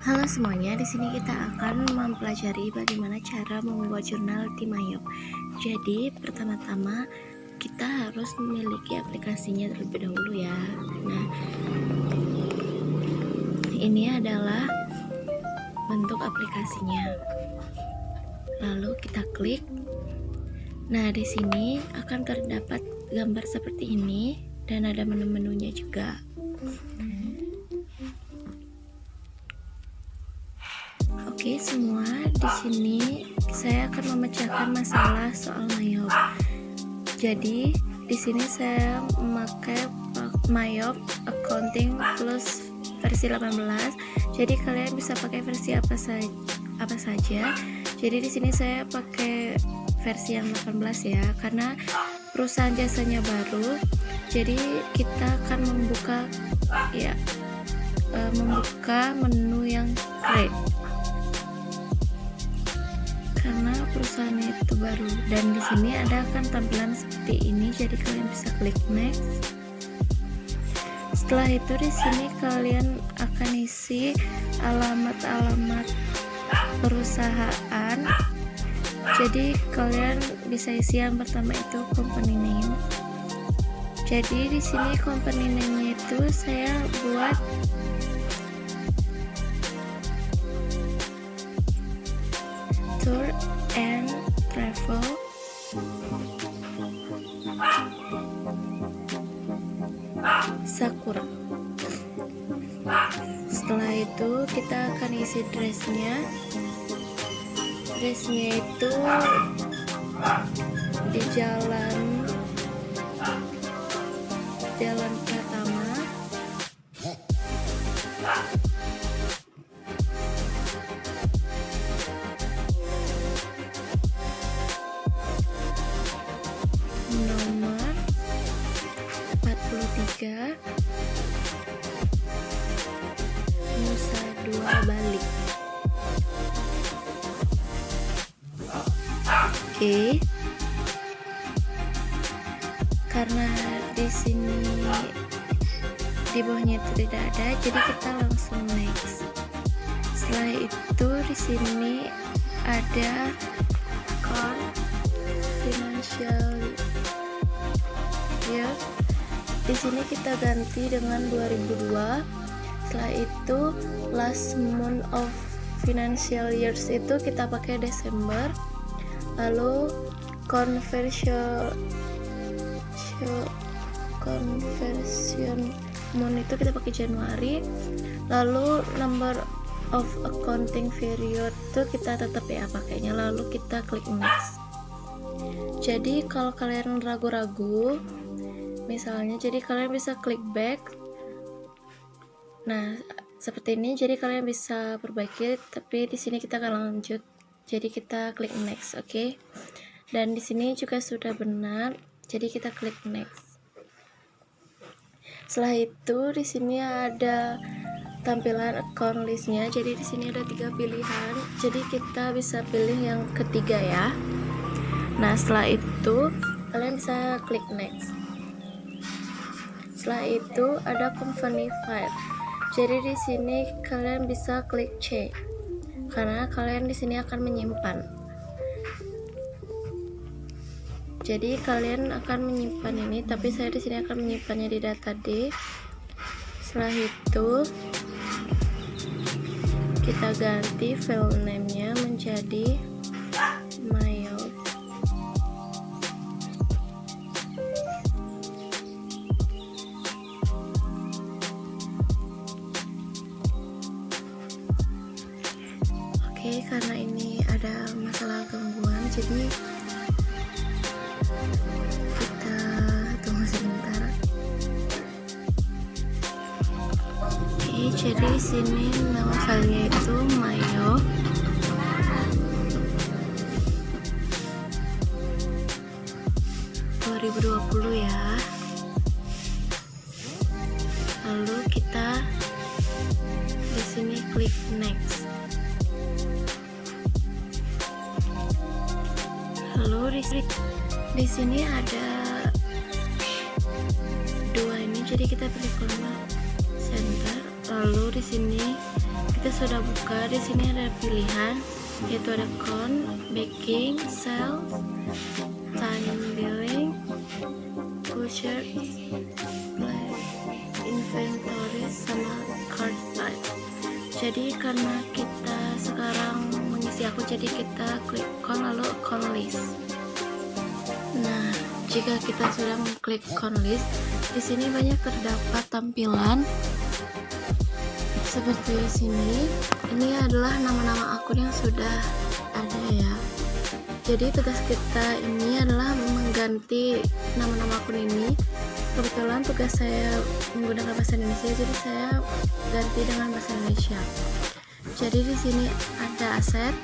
Halo semuanya, di sini kita akan mempelajari bagaimana cara membuat jurnal di Mayop. Jadi, pertama-tama kita harus memiliki aplikasinya terlebih dahulu ya. Nah, ini adalah bentuk aplikasinya. Lalu kita klik. Nah, di sini akan terdapat gambar seperti ini dan ada menu-menunya juga. Oke semua, di sini saya akan memecahkan masalah soal Mayop. Jadi di sini saya memakai Mayop Accounting Plus versi 18. Jadi kalian bisa pakai versi apa saja. Jadi di sini saya pakai versi yang 18 ya, karena perusahaan jasanya baru. Jadi kita akan membuka menu yang create, karena perusahaannya itu baru. Dan di sini ada kan tampilan seperti ini, jadi kalian bisa klik next. Setelah itu di sini kalian akan isi alamat-alamat perusahaan. Jadi kalian bisa isi yang pertama itu company name. Jadi di sini company name-nya itu saya buat Tour and Travel Sakura. Setelah itu kita akan isi dressnya itu di jalan Pratama. Nomor 43, Nusa Dua Bali. Oke. Karena di sini di bawahnya itu tidak ada, jadi kita langsung next. Setelah itu di sini ada account financial year. Di sini kita ganti dengan 2002. Setelah itu last month of financial years itu kita pakai Desember. Lalu conversion month itu kita pakai Januari. Lalu number of accounting period itu kita tetap ya pakainya. Lalu kita klik next. Jadi kalau kalian ragu-ragu misalnya, jadi kalian bisa klik back. Nah seperti ini, jadi kalian bisa perbaiki, tapi di sini kita akan lanjut. Jadi kita klik next, oke. Dan di sini juga sudah benar, jadi kita klik next. Setelah itu di sini ada tampilan account listnya. Jadi di sini ada 3 pilihan, jadi kita bisa pilih yang ketiga ya. Nah setelah itu kalian bisa klik next. Setelah itu ada company file. Jadi di sini kalian bisa klik C, karena kalian di sini akan menyimpan. Jadi kalian akan menyimpan ini, tapi saya di sini akan menyimpannya di data D. Setelah itu kita ganti file name-nya menjadi Mayop. Oke, karena ini ada masalah gangguan, jadi kita tunggu sebentar. Oke, jadi di sini nama filenya itu Mayop. ya. Lalu kita di sini klik next. Lalu di sini ada dua ini, jadi kita pilih format center. Lalu di sini kita sudah buka. Di sini ada pilihan, yaitu ada count, baking, sales, time billing, voucher, inventory, sama cart type. Jadi karena kita sekarang mengisi akun, jadi kita klik count lalu account list. Nah, jika kita sudah mengklik account list, di sini banyak terdapat tampilan seperti di sini. Ini adalah nama-nama akun yang sudah ada ya. Jadi tugas kita ini adalah mengganti nama-nama akun ini. Kebetulan tugas saya menggunakan bahasa Indonesia, jadi saya ganti dengan bahasa Indonesia. Jadi di sini ada aset,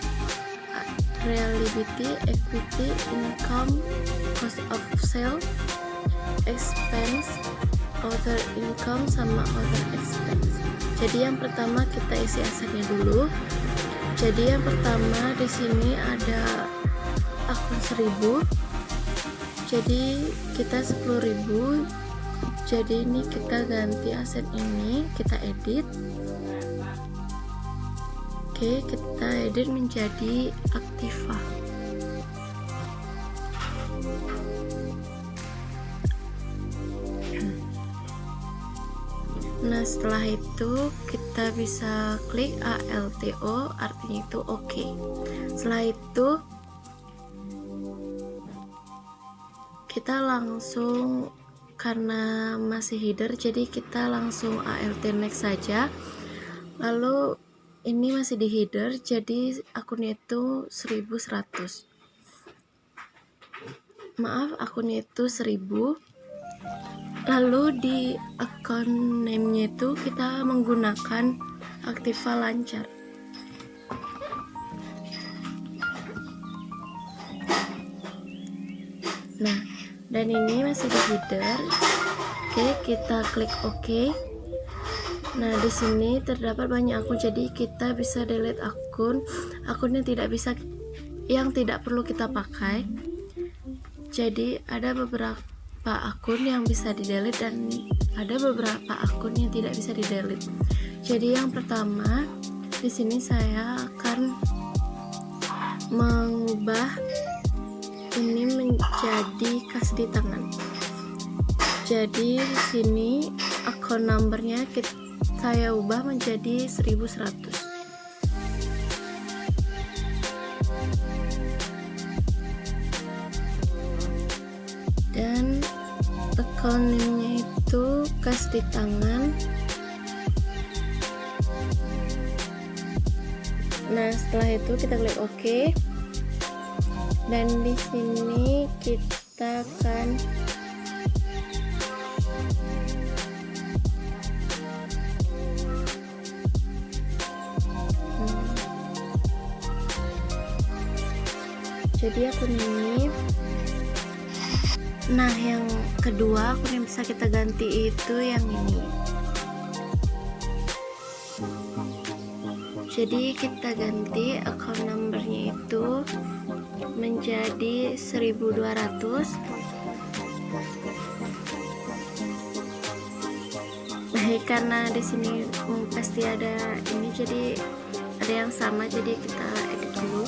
reliability, equity, income, cost of sale, expense, other income, sama other expense. Jadi yang pertama kita isi asetnya dulu. Jadi yang pertama di sini ada akun 1000. Jadi kita 10.000. Jadi ini kita ganti aset ini, kita edit. Oke, kita edit menjadi Aktiva. Nah, setelah itu kita bisa klik ALTO, artinya itu oke. Setelah itu kita langsung, karena masih header, jadi kita langsung ALT next saja. Lalu ini masih di header, jadi akunnya itu 1100. Maaf, akunnya itu 1000. Lalu di account name-nya itu kita menggunakan Aktiva Lancar. Nah, dan ini masih di header. Oke, kita klik OK. Nah, di sini terdapat banyak akun, jadi kita bisa delete akun yang tidak perlu kita pakai. Jadi ada beberapa akun yang bisa di-delete dan ada beberapa akun yang tidak bisa di-delete. Jadi yang pertama, di sini saya akan mengubah ini menjadi kas di tangan. Jadi di sini akun numbernya saya ubah menjadi 1100. Dan account-nya itu kas di tangan. Nah, setelah itu kita klik OK. Dan di sini kita akan jadi akun ini. Nah, yang kedua akun yang bisa kita ganti itu yang ini. Jadi kita ganti account numbernya itu menjadi 1200. Nah, karena di sini pasti ada ini, jadi ada yang sama, jadi kita edit dulu.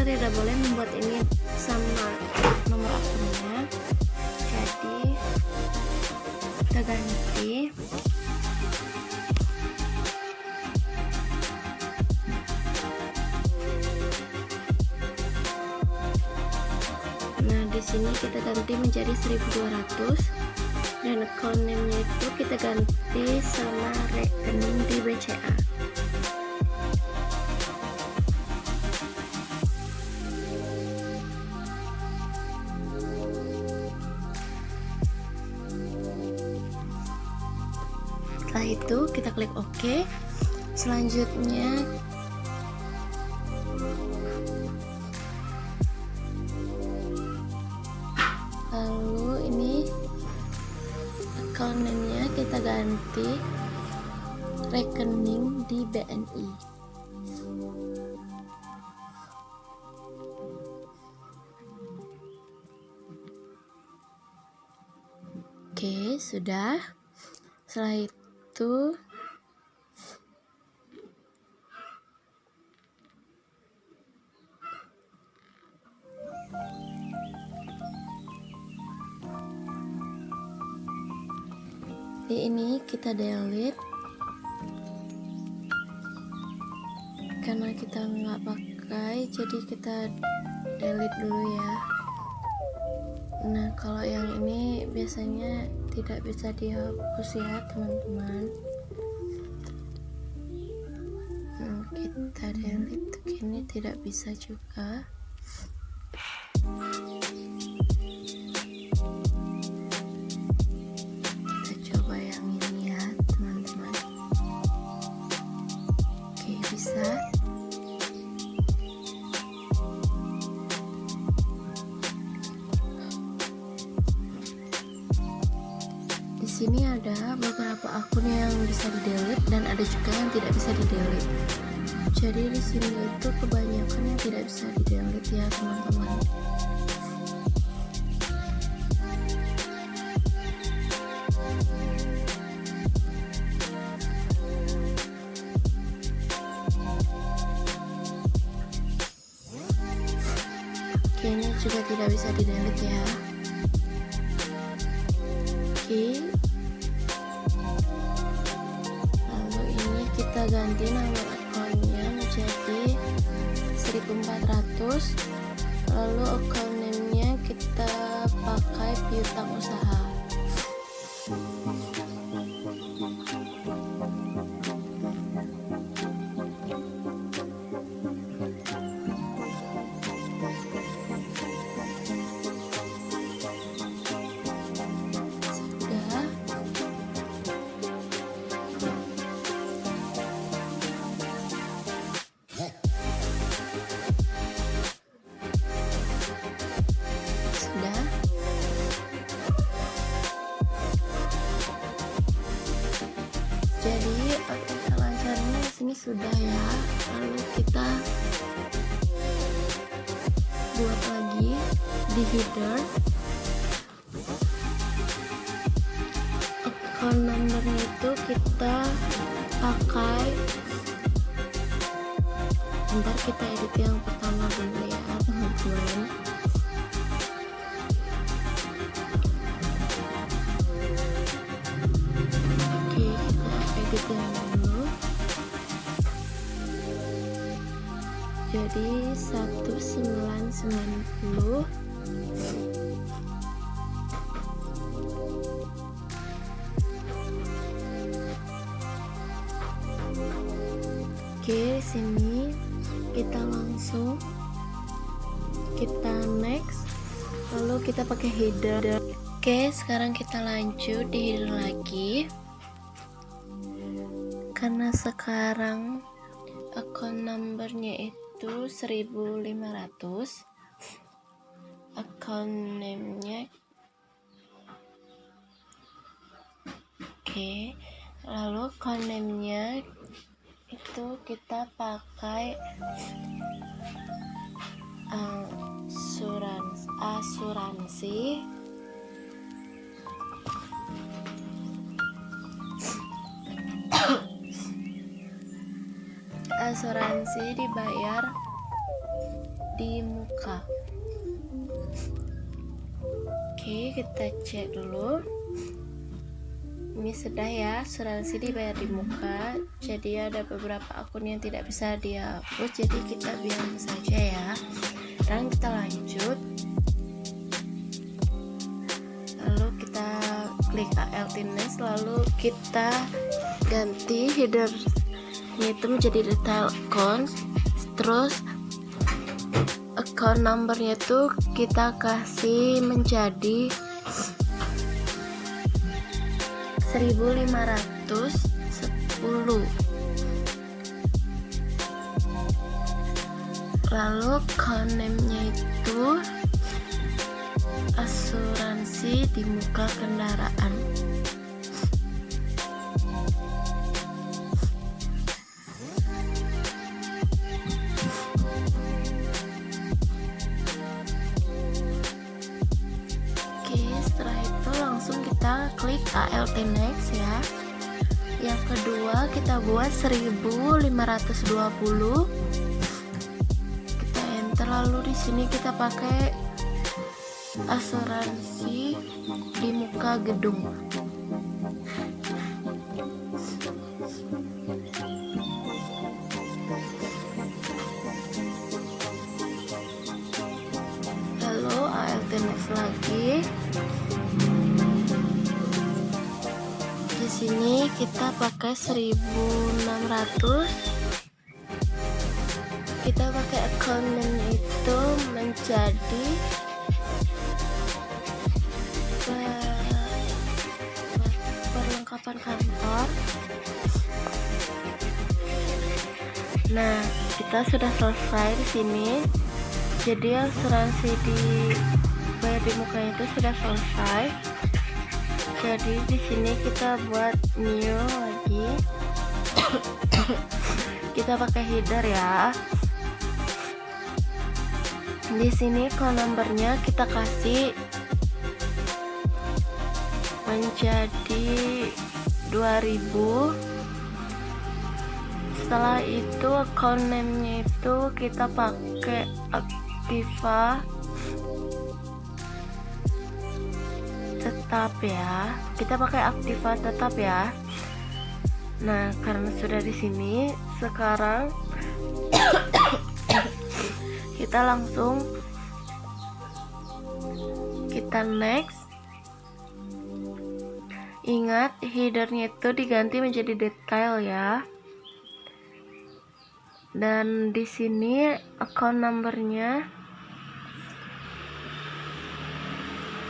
Tidak boleh membuat ini sama nomor akunnya, jadi kita ganti. Nah, di sini kita ganti menjadi 1200 dan account name-nya itu kita ganti sama rekening di BCA. Setelah itu kita klik OK. Selanjutnya lalu ini account name-nya kita ganti rekening di BNI. Oke, sudah. Setelah itu di ini kita delete karena kita nggak pakai, jadi kita delete dulu ya. Nah, kalau yang ini biasanya tidak bisa dihapus ya teman-teman. Kita delete ini tidak bisa juga. Di sini ada beberapa akun yang bisa di-delete dan ada juga yang tidak bisa di-delete. Jadi di sini itu kebanyakan yang tidak bisa di-delete ya teman-teman. Ini juga tidak bisa di-delete ya. Oke. Lalu ini kita ganti nama akunnya menjadi 1400. Lalu account name-nya kita pakai piutang usaha. Jadi tata lancarnya di sini sudah ya. Lalu kita buat lagi di header. Account numbernya itu kita pakai. Bentar, kita edit yang pertama dulu ya teman-teman. Dulu. Jadi 1990. Oke, sini kita langsung next, lalu kita pakai header. Oke, sekarang kita lanjut di header lagi. Karena sekarang account numbernya itu 1500, account name-nya oke, lalu account name-nya itu kita pakai asuransi. Asuransi dibayar di muka. Oke, kita cek dulu. Ini sudah ya, asuransi dibayar di muka. Jadi ada beberapa akun yang tidak bisa dihapus, jadi kita biarkan saja ya. Sekarang kita lanjut. Lalu kita klik ALTNS, lalu kita ganti header itu menjadi detail account. Terus account numbernya itu kita kasih menjadi 1510. Lalu account name-nya itu asuransi di muka kendaraan. kita klik ALT next ya. Yang kedua kita buat 1520. Kita enter, lalu di sini kita pakai asuransi di muka gedung. Lalu ALT next lagi. Di sini kita pakai 1600. Kita pakai account itu menjadi perlengkapan kantor. Nah, kita sudah selesai di sini. Jadi asuransi di bayar di muka itu sudah selesai. Jadi di sini kita buat new lagi. Kita pakai header ya. Di sini call numbernya kita kasih menjadi 2000. Setelah itu account name-nya itu kita pakai Aktiva tetap ya. Kita pakai Aktiva tetap ya. Nah, karena sudah di sini, sekarang kita langsung kita next. Ingat headernya itu diganti menjadi detail ya. Dan di sini account numbernya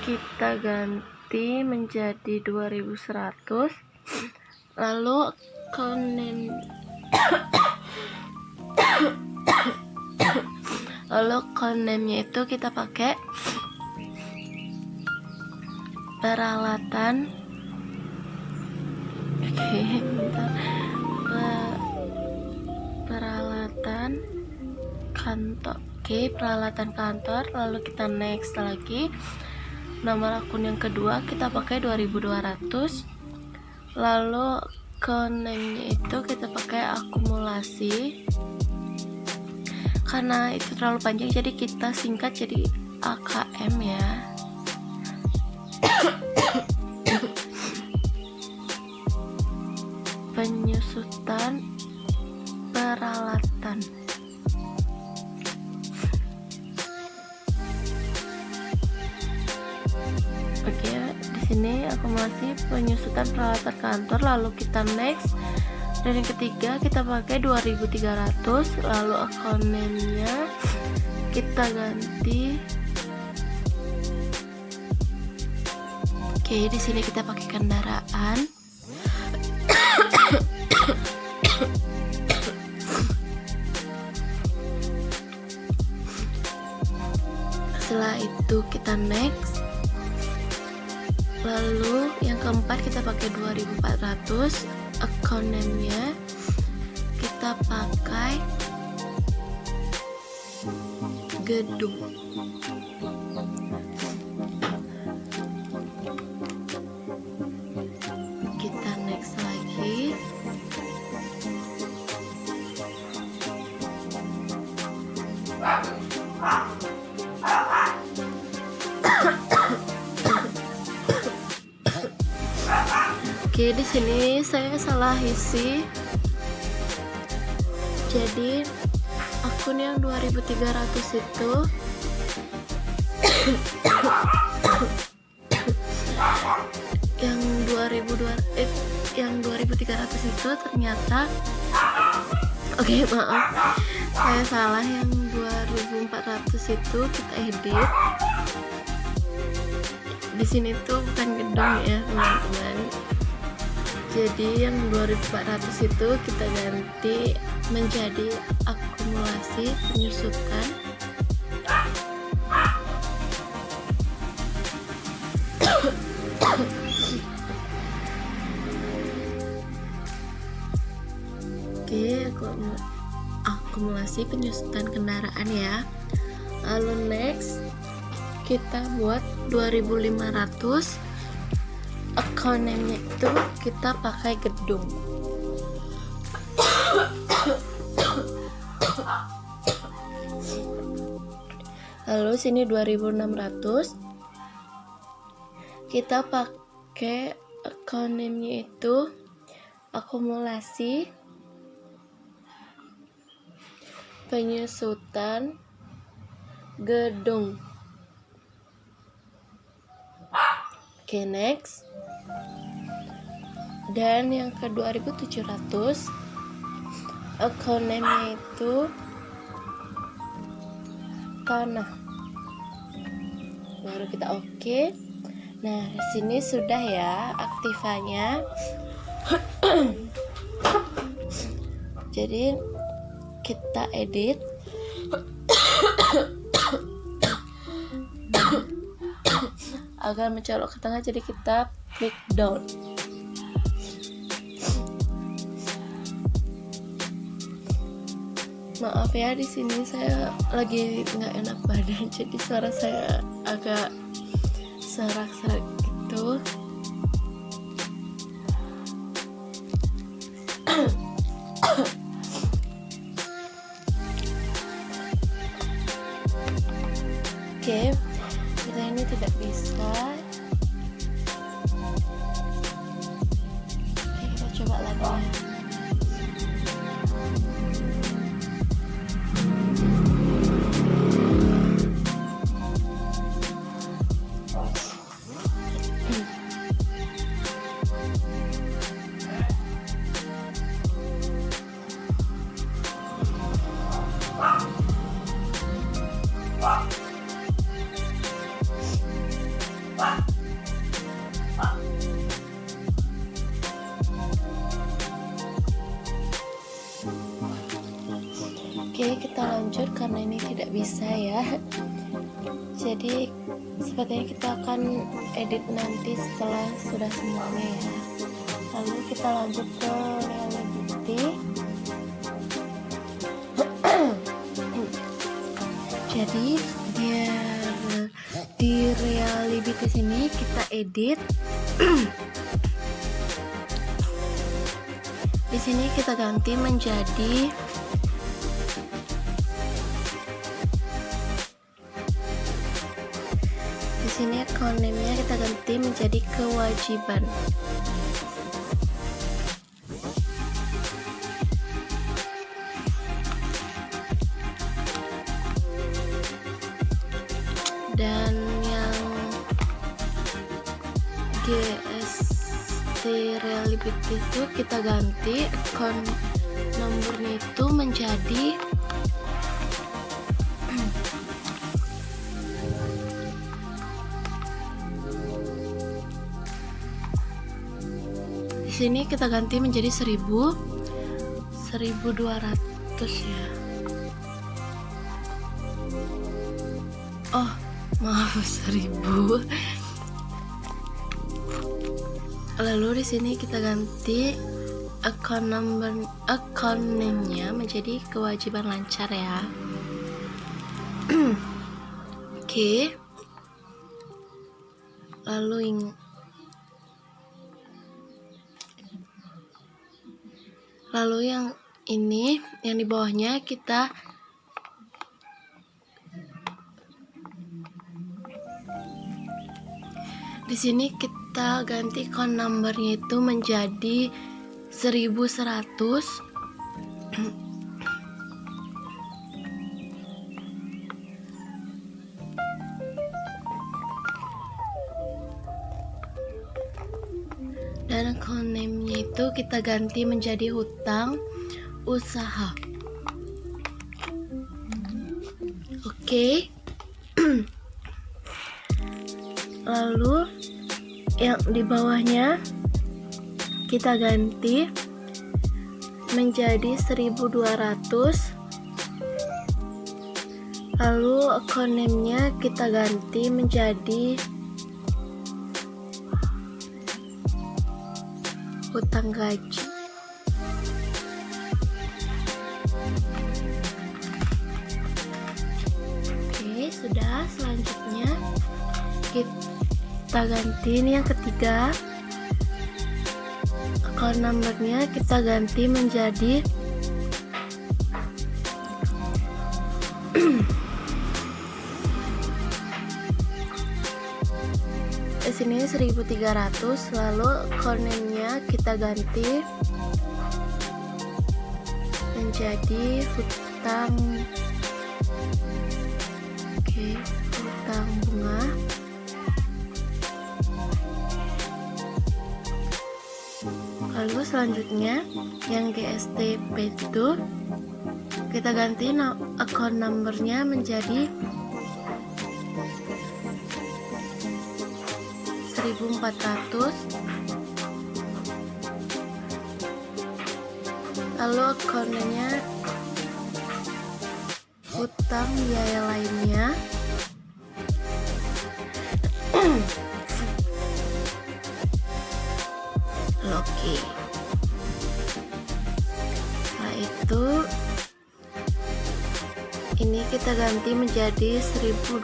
kita ganti menjadi 2100. Lalu account name nya itu kita pakai peralatan. Peralatan kantor. Peralatan kantor. Lalu kita next lagi. Nomor akun yang kedua kita pakai 2200. Lalu account name-nya itu kita pakai akumulasi. Karena itu terlalu panjang, jadi kita singkat jadi AKM ya. Penyusutan peralatan. Oke, di sini akumulasi penyusutan peralatan kantor. Lalu kita next. Dan yang ketiga kita pakai 2300. Lalu account name-nya kita ganti. Oke, di sini kita pakai kendaraan. Setelah itu kita next. Lalu yang keempat kita pakai 2400. Account name-nya kita pakai gedung. Kita next lagi. Oke, di sini saya salah isi. Jadi akun yang 2300 itu yang 2300 itu ternyata maaf, saya salah. Yang 2400 itu kita edit. Di sini tuh bukan gedung ya teman-teman. Jadi yang 2400 itu kita ganti menjadi akumulasi penyusutan. Oke, akumulasi penyusutan kendaraan ya. Lalu next kita buat 2500. account name-nya itu kita pakai gedung. Lalu sini 2600, kita pakai account name-nya itu akumulasi penyusutan gedung. Oke, next. Dan yang ke 2700, account name-nya itu tanah. Baru kita oke. Nah, di sini sudah ya aktifannya. Jadi kita edit. Agar mencolok ke tengah, jadi kita klik down. Maaf ya, di sini saya lagi nggak enak badan, jadi suara saya agak serak-serak gitu. Oke, kita ini tidak bisa. Oke, kita coba lagi. Oke, kita lanjut karena ini tidak bisa ya. Jadi sepertinya kita akan edit nanti setelah sudah semuanya ya. Lalu kita lanjut ke reality. Jadi di reality sini kita edit. Di sini kita ganti menjadi sini account name-nya kita ganti menjadi kewajiban. Dan yang GST Reality itu kita ganti account nomornya itu menjadi sini kita ganti menjadi 1200 ya. Oh, maaf, 1000. Lalu di sini kita ganti account name-nya menjadi kewajiban lancar ya. Oke. Lalu yang ini, yang di bawahnya kita di sini kita ganti account number-nya itu menjadi 1100. Dan account name-nya itu kita ganti menjadi hutang usaha. Oke. Lalu yang di bawahnya kita ganti menjadi 1200. Lalu account name-nya kita ganti menjadi hutang gaji. Oke, sudah. Selanjutnya kita ganti ini yang ketiga, account numbernya kita ganti menjadi di sini 1.300, lalu account name-nya kita ganti menjadi hutang. Oke, hutang bunga. Lalu selanjutnya yang GSTP itu kita ganti account numbernya menjadi 1.400, lalu account-nya hutang biaya lainnya oke. Setelah itu ini kita ganti menjadi 1.500,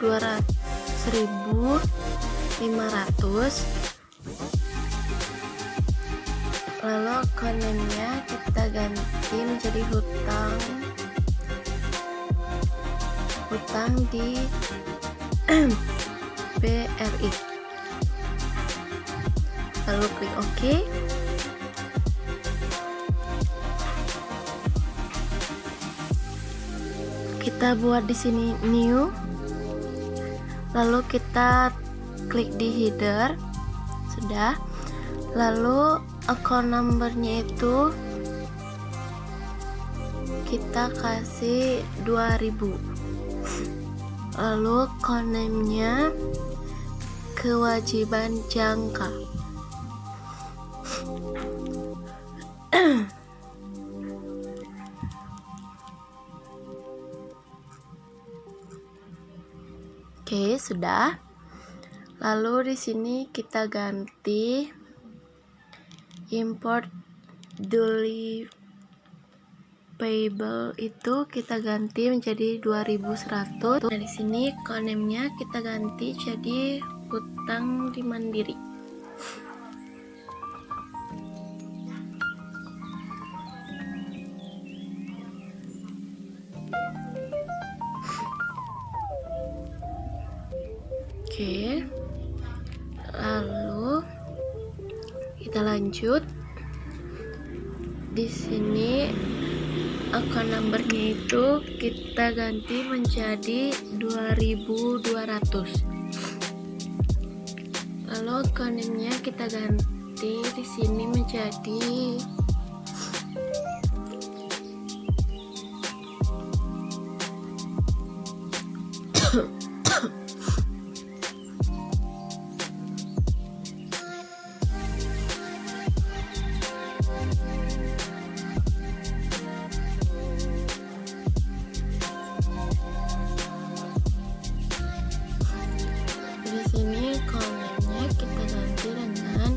lalu account name-nya kita ganti menjadi hutang di BRI, lalu klik OK. Kita buat di sini new, lalu kita klik di header, sudah. Lalu account numbernya itu kita kasih 2000, lalu account name-nya kewajiban jangka. Oke, sudah. Lalu di sini kita ganti import duly payable itu kita ganti menjadi 2100. Nah, di sini account name-nya kita ganti jadi hutang di Mandiri. Oke, lalu kita lanjut. Di sini account numbernya itu kita ganti menjadi 2200. Lalu account name-nya kita ganti di sini menjadi di sini kolomnya kita ganti dengan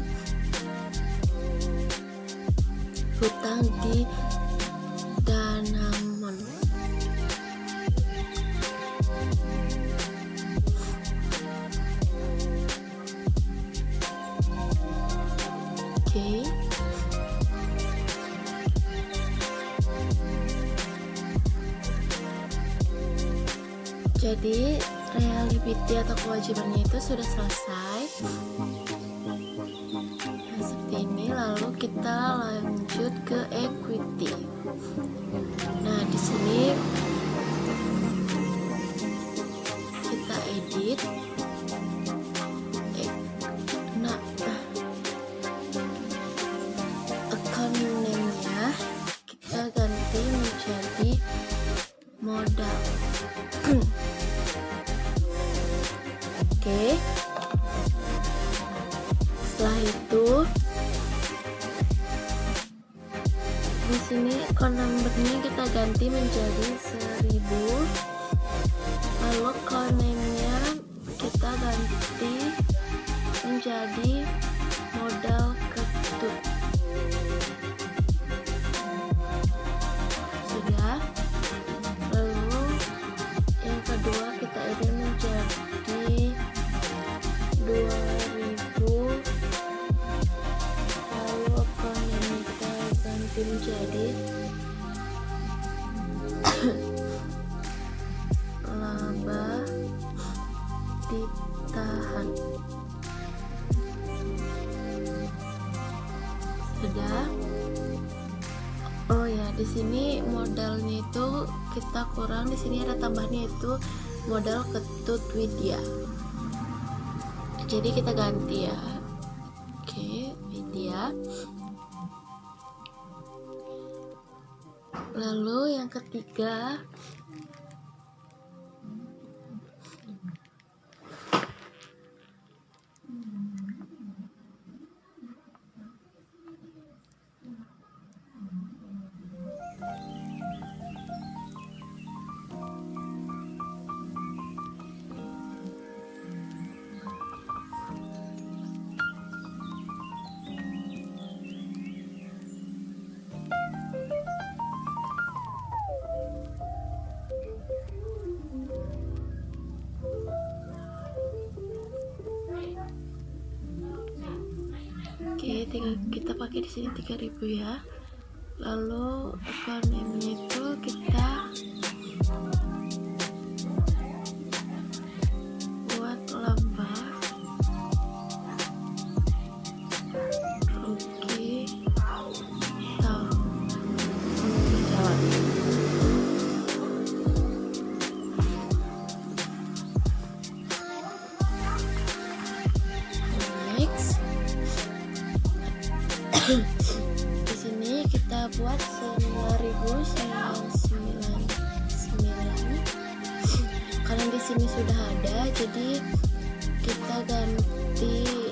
hutang di Danamon. Oke. Jadi reliability atau kewajibannya itu sudah selesai. Nah, seperti ini. Lalu kita lanjut ke equity. Nah, di sini kita edit. Nah, account name-nya kita ganti menjadi modal. Oke. Setelah itu di sini account number-nya kita ganti menjadi 1000. Lalu account name-nya kita ganti menjadi modal ketut. Sudah. Lalu yang kedua kita edit menjadi 2000. Lalu account name laba ditahan. Sudah. Oh ya, di sini modalnya itu kita kurang. Di sini ada tambahannya itu modal Ketut Widya. Jadi kita ganti ya. Oke, Widya. Lalu yang ketiga, kita pakai di sini 3.000 ya. Lalu ekonominya itu kita buat laba rugi tahun berjalan. Next. Di sini kita buat 9.999. Karena di sini sudah ada, jadi kita ganti.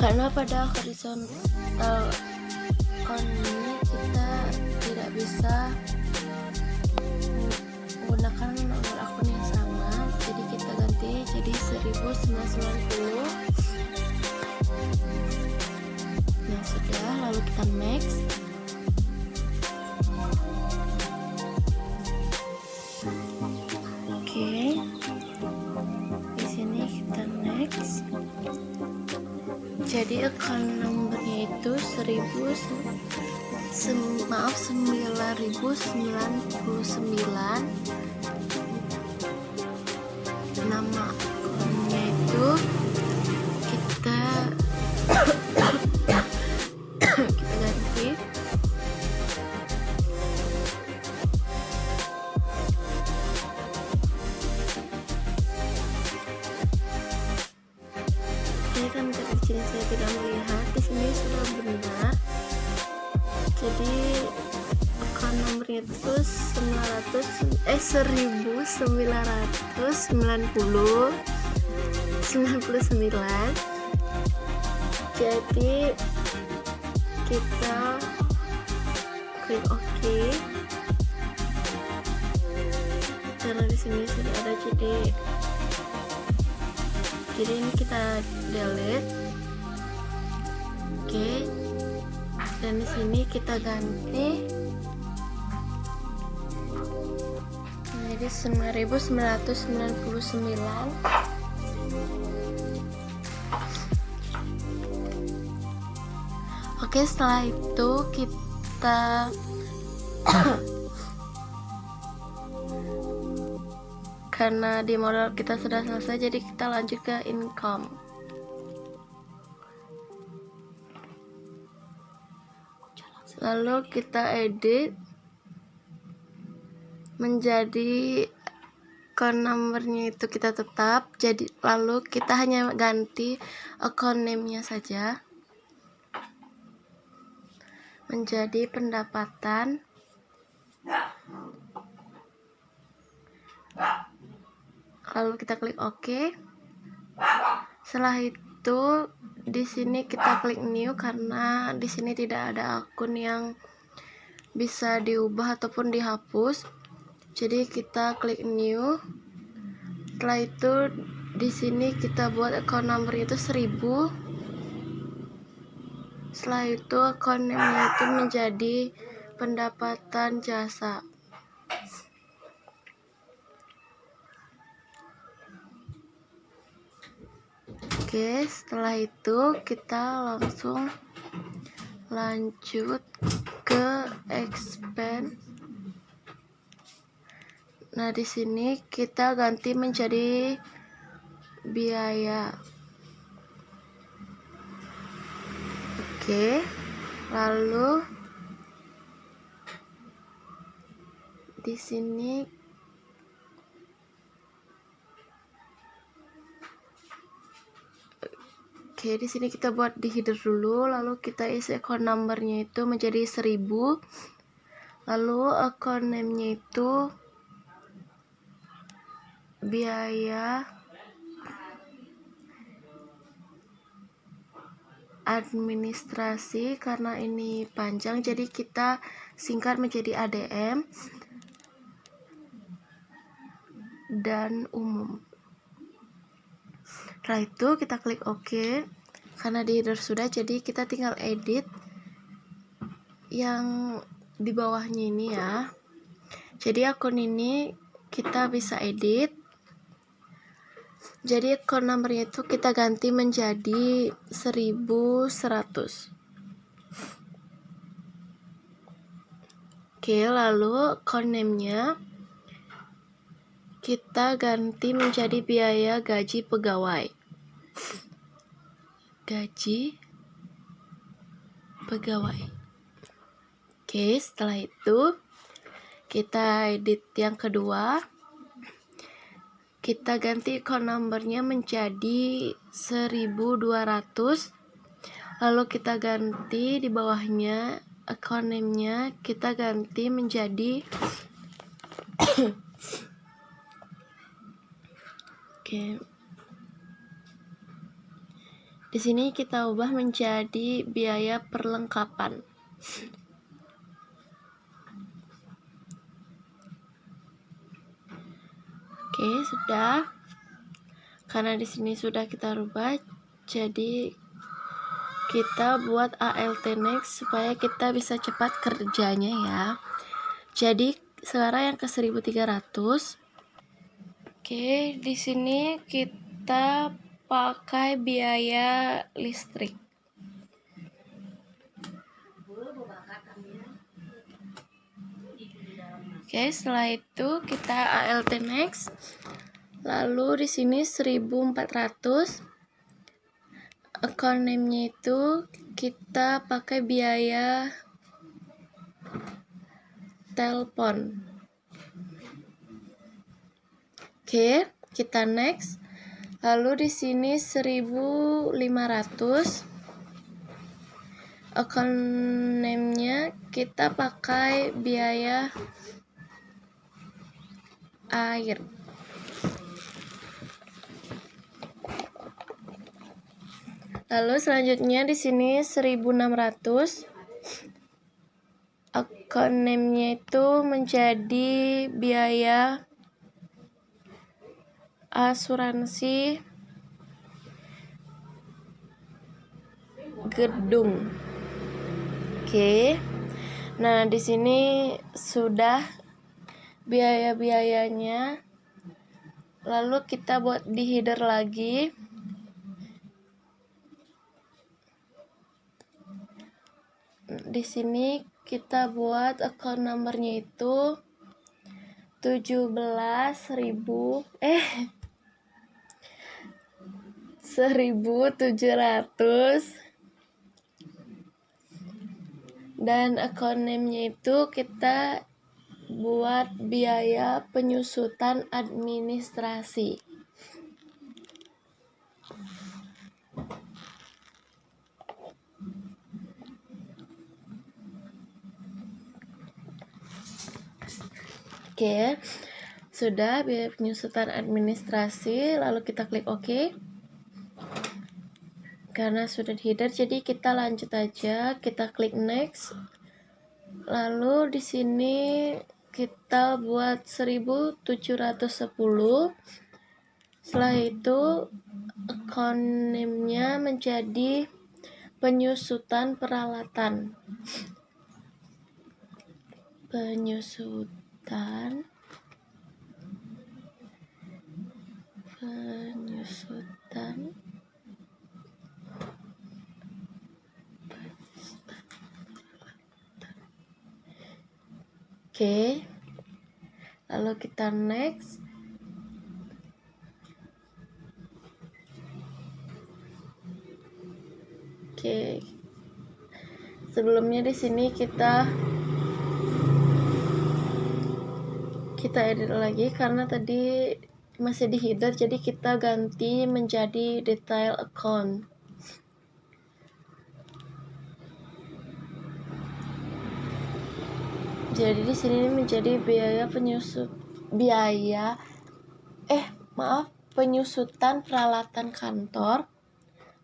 Karena pada horizontal count ini kita tidak bisa menggunakan nomor akun yang sama, jadi kita ganti jadi 1990. Nah, sudah, lalu kita next. Oke. Di sini kita next. Jadi account numbernya itu 9.099. Nama akunnya itu kita ganti. Ini kan di sini saya tidak melihat, di sini sudah benar. Jadi account nomornya itu 1999. Jadi kita klik OK. Karena di sini sudah ada, jadi ini kita delete. Oke. Dan di sini kita ganti menjadi 9.999. Oke, setelah itu kita karena di modal kita sudah selesai, jadi kita lanjut ke income. Lalu kita edit menjadi account numbernya itu kita tetap, jadi lalu kita hanya ganti account name-nya saja menjadi pendapatan. Lalu kita klik OK. Setelah itu di sini kita klik new, karena di sini tidak ada akun yang bisa diubah ataupun dihapus. Jadi kita klik new. Setelah itu di sini kita buat account number itu 1000. Setelah itu account name-nya itu menjadi pendapatan jasa. Oke, setelah itu kita langsung lanjut ke ke expand. Nah, di sini kita ganti menjadi biaya. Oke. Lalu di sini kita buat di header dulu, lalu kita isi account numbernya itu menjadi 1000. Lalu account name-nya itu biaya administrasi, karena ini panjang jadi kita singkat menjadi ADM, dan umum. Setelah itu kita klik OK. Karena di header sudah, jadi kita tinggal edit yang di bawahnya ini ya. Jadi akun ini kita bisa edit. Jadi account numbernya itu kita ganti menjadi 1100. Oke, lalu account name-nya kita ganti menjadi biaya gaji pegawai. Gaji pegawai. Oke, setelah itu kita edit yang kedua. Kita ganti account numbernya menjadi 1200. Lalu kita ganti di bawahnya account name-nya kita ganti menjadi Oke. Di sini kita ubah menjadi biaya perlengkapan. Oke, sudah. Karena di sini sudah kita rubah, jadi kita buat ALT next supaya kita bisa cepat kerjanya ya. Jadi sekarang yang ke 1300. Oke, di sini kita pakai biaya listrik. Oke, setelah itu kita ALT next. Lalu di sini 1400. Account name-nya itu kita pakai biaya telepon. Oke, kita next. Lalu di sini 1500. Account name-nya kita pakai biaya air. Lalu selanjutnya di sini 1600. Account name-nya itu menjadi biaya asuransi gedung. Oke. Nah, di sini sudah biaya-biayanya. Lalu kita buat di header lagi. Di sini kita buat account numbernya itu 1700 dan account name-nya itu kita buat biaya penyusutan administrasi. Oke, sudah biaya penyusutan administrasi, lalu kita klik OK. Karena sudah di header, jadi kita lanjut aja, kita klik next. Lalu di sini kita buat 1710. Setelah itu account name-nya menjadi penyusutan peralatan. Penyusutan Oke, lalu kita next. Oke, sebelumnya di sini kita edit lagi karena tadi masih di header, jadi kita ganti menjadi detail account. Jadi di sini menjadi penyusutan peralatan kantor.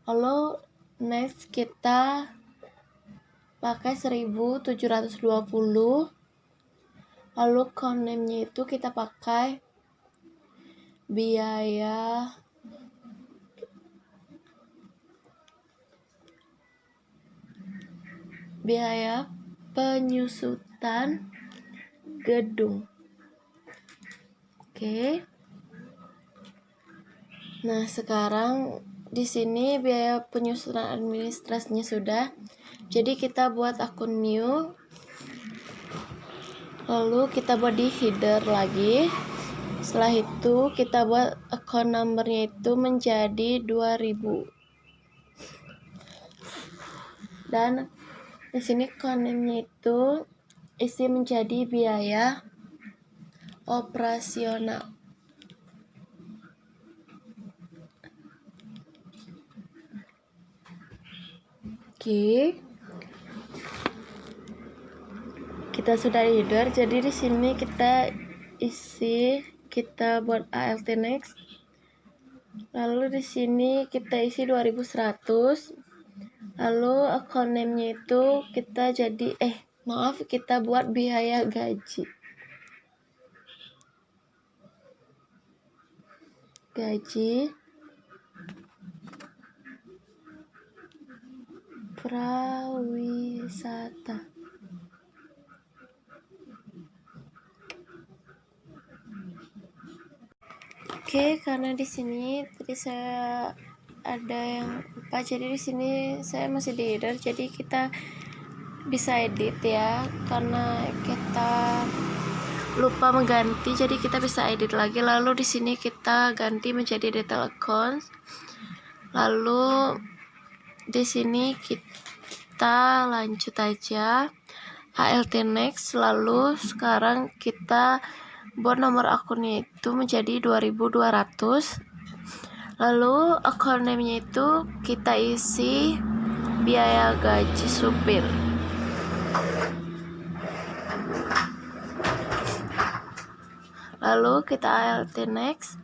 Lalu next kita pakai 1720. Lalu account name-nya itu kita pakai biaya penyusutan gedung. Oke. Nah, sekarang di sini biaya penyusunan administrasinya sudah. Jadi kita buat akun new. Lalu kita buat di header lagi. Setelah itu kita buat account number-nya itu menjadi 2000. Dan di sini account name-nya itu isi menjadi biaya operasional. Oke. Kita sudah header, jadi di sini kita buat ALT next. Lalu di sini kita isi 2100. Lalu account name-nya itu kita buat biaya gaji. Prawisata. Oke, karena di sini tadi saya ada yang lupa, jadi di sini saya masih di header, jadi kita bisa edit ya, karena kita lupa mengganti, jadi kita bisa edit lagi. Lalu di sini kita ganti menjadi detail account. Lalu di sini kita lanjut aja ALT next. Lalu sekarang kita buat nomor akunnya itu menjadi 2200. Lalu account name-nya itu kita isi biaya gaji supir. Lalu kita ALT next.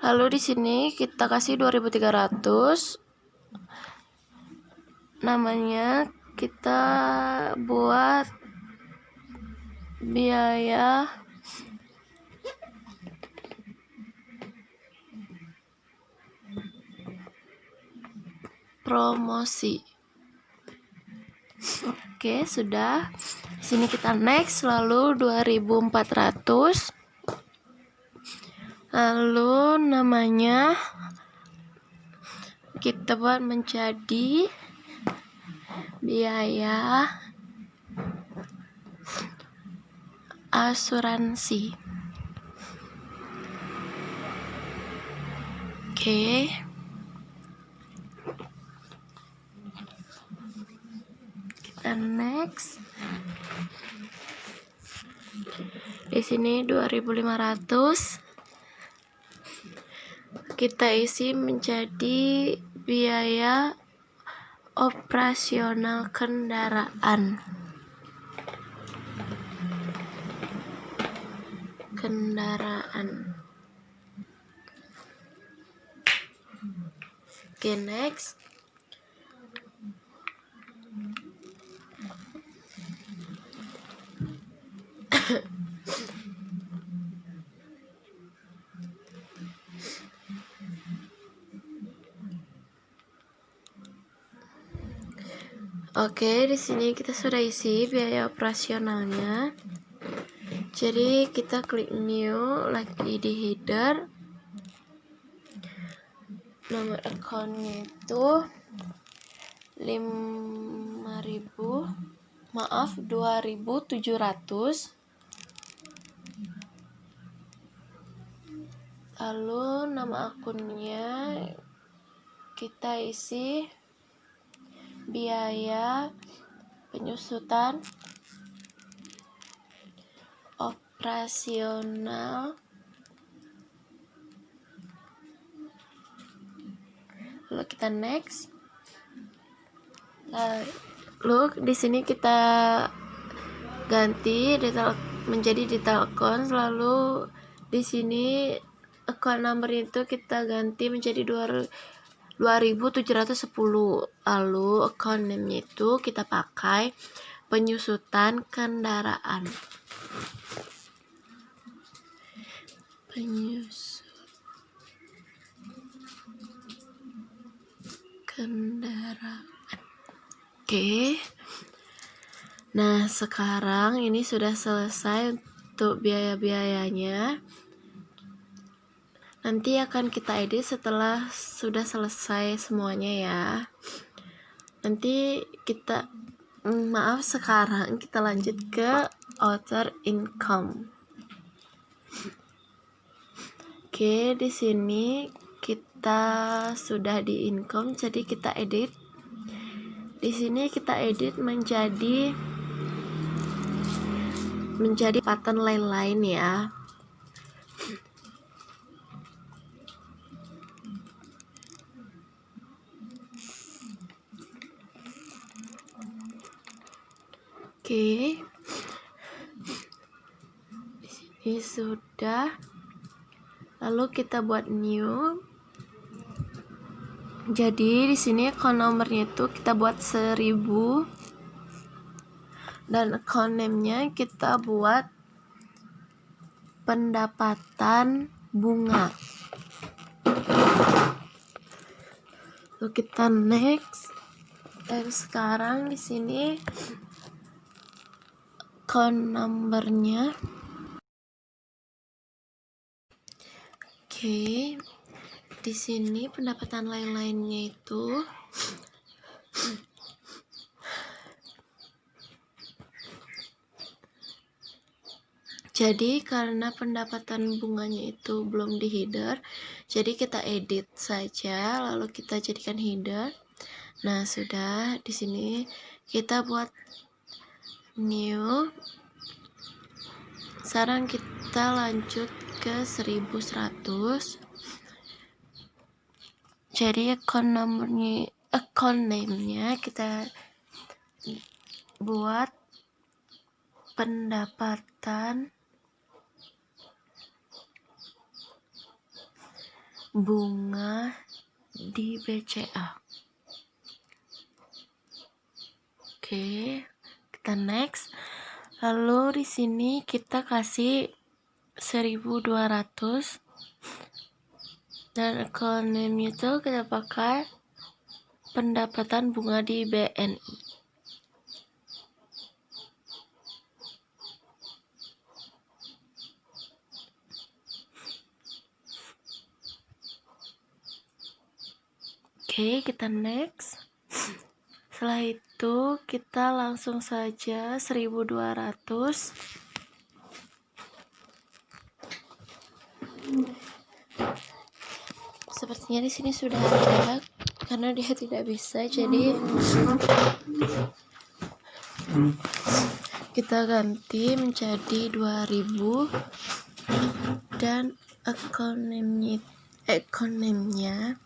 Lalu di sini kita kasih 2300. Namanya kita buat biaya promosi. Oke, sudah. Di sini kita next, lalu 2400. Lalu namanya kita buat menjadi biaya asuransi. Oke. Kita next. Di sini 2500. Kita isi menjadi biaya operasional kendaraan. Oke, next. Oke, di sini kita sudah isi biaya operasionalnya. Jadi kita klik new lagi di header. Nomor akunnya itu 5000. maaf 2.700. Lalu nama akunnya kita isi biaya penyusutan operasional, lalu kita next. Lalu di sini kita ganti detail menjadi detail account, lalu di sini account number itu kita ganti menjadi 2.710. Lalu account name-nya itu kita pakai penyusutan kendaraan. Oke. Nah, sekarang ini sudah selesai untuk biaya-biayanya. Nanti akan kita edit setelah sudah selesai semuanya ya. Nanti kita sekarang kita lanjut ke other income. Oke, di sini kita sudah di income, jadi kita edit. Di sini kita edit menjadi pattern lain-lain ya. Oke. Di sini sudah. Lalu kita buat new. Jadi di sini account nomornya itu kita buat 1000 dan account name-nya kita buat pendapatan bunga. Lalu kita next. Dan sekarang di sini account number-nya. Oke. Di sini pendapatan lain-lainnya itu jadi karena pendapatan bunganya itu belum di header, jadi kita edit saja lalu kita jadikan header. Nah, sudah di sini kita buat new. Sekarang kita lanjut ke 1100. Jadi account name-nya kita buat pendapatan bunga di BCA. Oke, kita next. Lalu di sini kita kasih 1200 dan account name itu kita pakai pendapatan bunga di BNI. Oke, kita next. Setelah itu kita langsung saja 1200. Sepertinya di sini sudah ada karena dia tidak bisa, jadi kita ganti menjadi 2000 dan account name-nya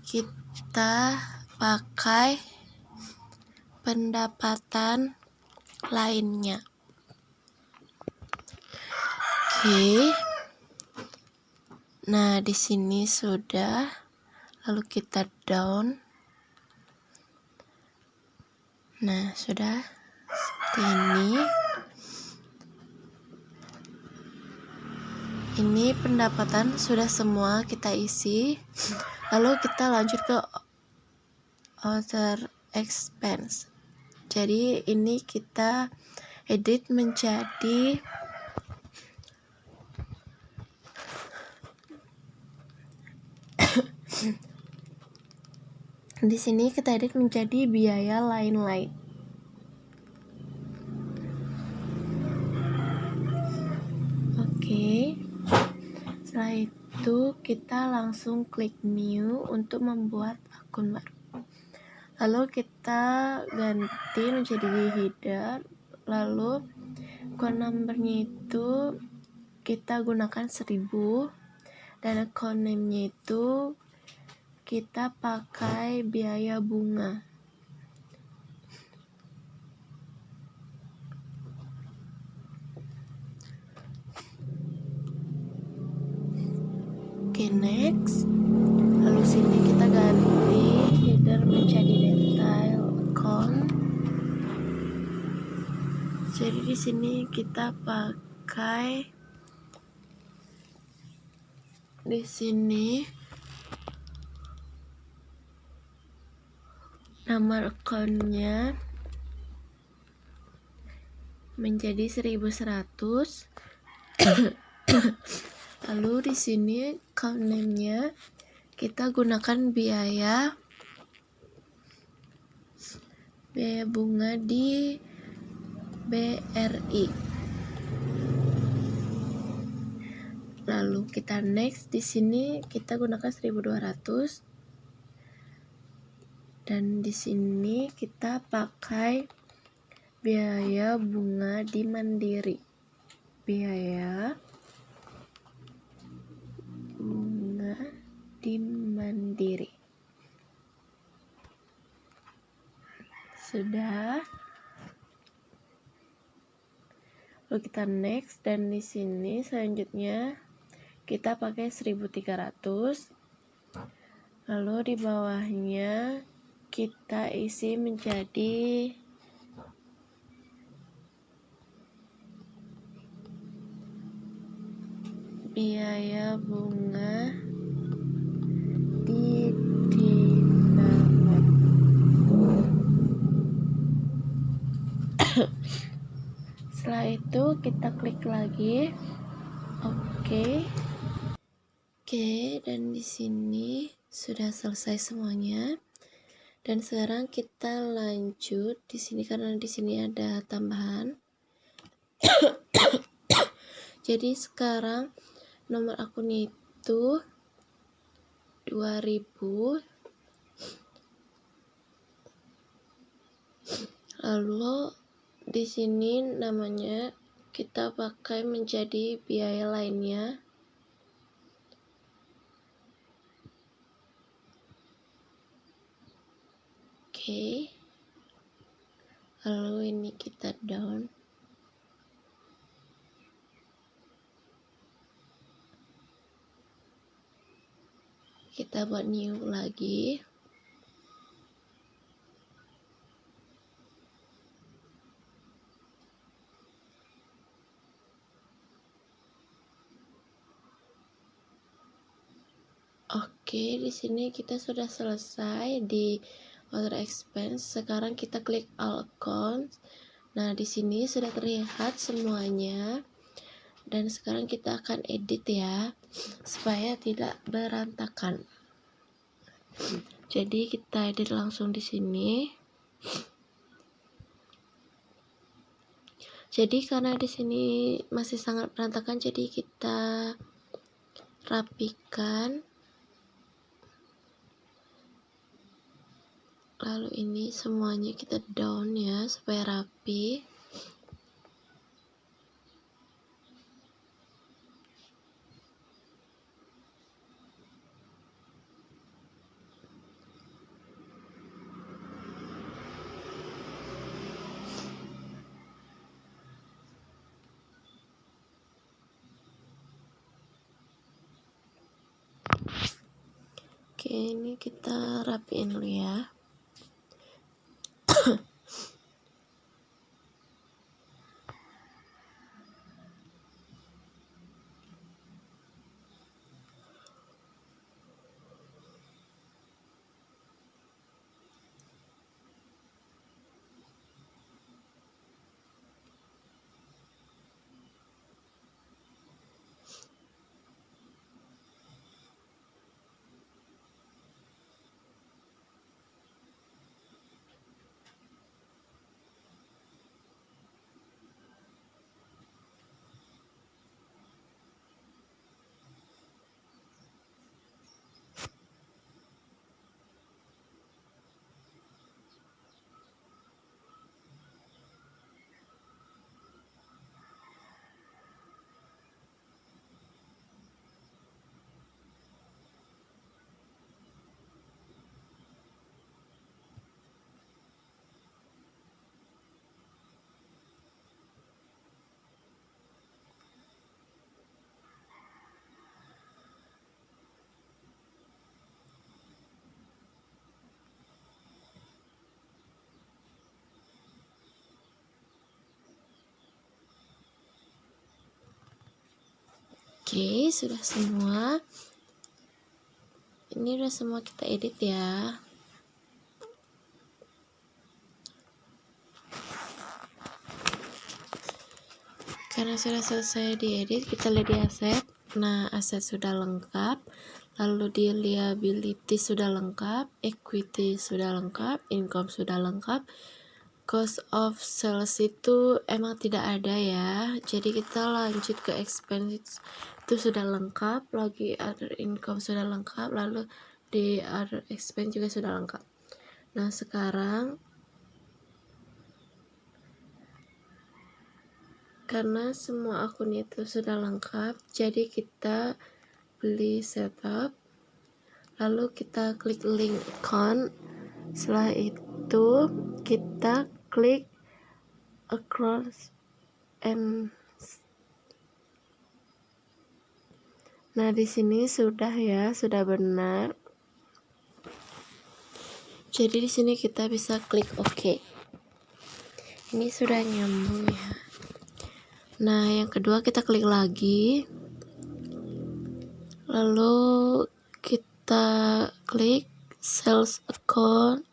kita pakai pendapatan lainnya. Oke. Nah, di sini sudah. Lalu kita down. Nah, sudah seperti ini. Ini pendapatan sudah semua kita isi. Lalu kita lanjut ke other expense. Jadi ini kita edit menjadi di sini kita edit menjadi biaya lain-lain. Oke. Setelah itu kita langsung klik new untuk membuat akun baru. Lalu kita ganti menjadi header. Lalu account numbernya itu kita gunakan 1000 dan account name-nya itu kita pakai biaya bunga. Oke, next. Lalu sini kita ganti header menjadi detail account. Jadi di sini kita pakai di sini nomor account-nya menjadi 1100. Lalu di sini account name-nya kita gunakan biaya bunga di BRI. Lalu kita next, di sini kita gunakan 1200 dan di sini kita pakai biaya bunga di Mandiri. Biaya bunga di Mandiri. Sudah. Lalu kita next dan di sini selanjutnya kita pakai 1300. Lalu di bawahnya kita isi menjadi biaya bunga di Dinamo. Setelah itu kita klik lagi. Oke, dan di sini sudah selesai semuanya. Dan sekarang kita lanjut di sini karena di sini ada tambahan. Jadi sekarang nomor akunnya itu 2000. Lalu di sini namanya kita pakai menjadi biaya lainnya. Oke. Lalu ini kita down. Kita buat new lagi. Oke, di sini kita sudah selesai di other expense. Sekarang kita klik all accounts. Nah, di sini sudah terlihat semuanya. Dan sekarang kita akan edit ya, supaya tidak berantakan. Jadi kita edit langsung di sini. Jadi karena di sini masih sangat berantakan, jadi kita rapikan. Lalu ini semuanya kita down ya, supaya rapi. Oke, ini kita rapiin dulu ya. Oke, sudah semua. Ini udah semua kita edit ya. Karena sudah selesai diedit, kita lihat di aset. Nah, aset sudah lengkap, lalu di liability sudah lengkap, equity sudah lengkap, income sudah lengkap, cost of sales itu emang tidak ada ya. Jadi kita lanjut ke expense, itu sudah lengkap, lagi other income sudah lengkap, lalu di other expense juga sudah lengkap. Nah, sekarang karena semua akun itu sudah lengkap, jadi kita beli setup, lalu kita klik link account. Setelah itu kita klik across and nah di sini sudah ya, sudah benar. Jadi di sini kita bisa klik OK. Ini sudah nyambung ya. Nah, yang kedua kita klik lagi. Lalu kita klik sales account.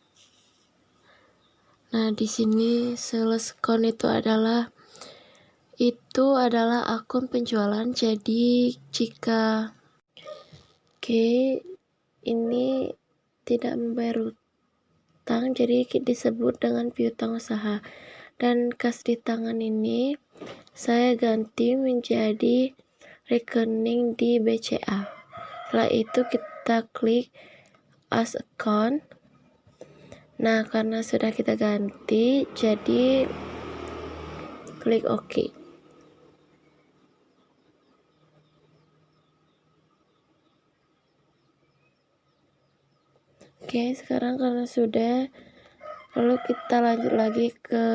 Nah, di sini sales account itu adalah akun penjualan. Jadi jika ini tidak membayar utang, jadi disebut dengan piutang usaha. Dan kas di tangan ini saya ganti menjadi rekening di BCA. Setelah itu kita klik as account. Nah, karena sudah kita ganti, jadi klik OK. Oke, sekarang karena sudah, lalu kita lanjut lagi ke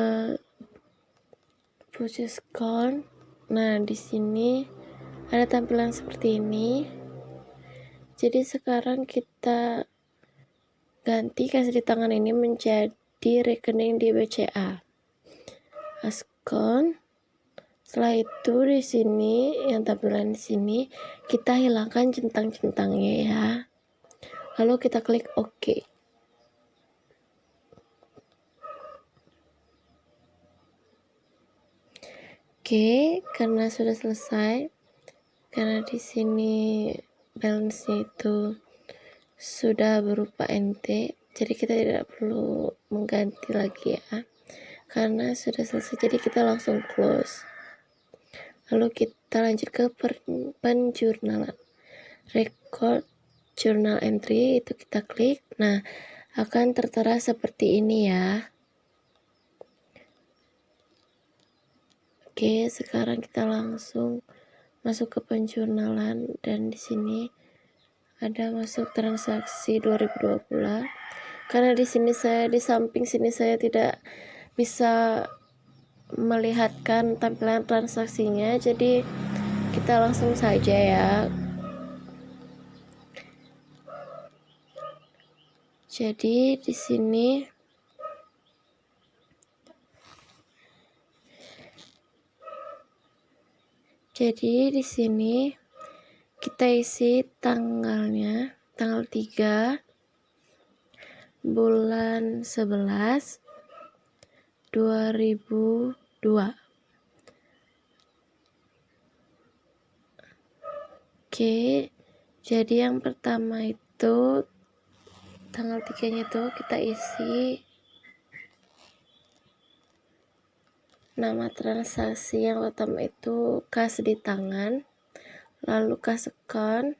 purchase account. Nah, di sini ada tampilan seperti ini. Jadi sekarang kita ganti kas di tangan ini menjadi rekening di BCA. Account. Setelah itu di sini yang tampilan di sini kita hilangkan centang-centangnya ya. Lalu kita klik OK. Oke, karena sudah selesai, karena di sini balance-nya itu sudah berupa NT, jadi kita tidak perlu mengganti lagi ya. Karena sudah selesai, jadi kita langsung close. Lalu kita lanjut ke penjurnalan. Record journal entry itu kita klik. Nah, akan tertera seperti ini ya. Oke, sekarang kita langsung masuk ke penjurnalan dan di sini ada masuk transaksi 2020. Karena di samping sini saya tidak bisa melihatkan tampilan transaksinya, jadi kita langsung saja ya. Jadi di sini kita isi tanggalnya, tanggal 3 bulan 11 2002. Oke, jadi yang pertama itu tanggal 3-nya itu kita isi nama transaksi. Yang pertama itu kas di tangan, lalu kas account.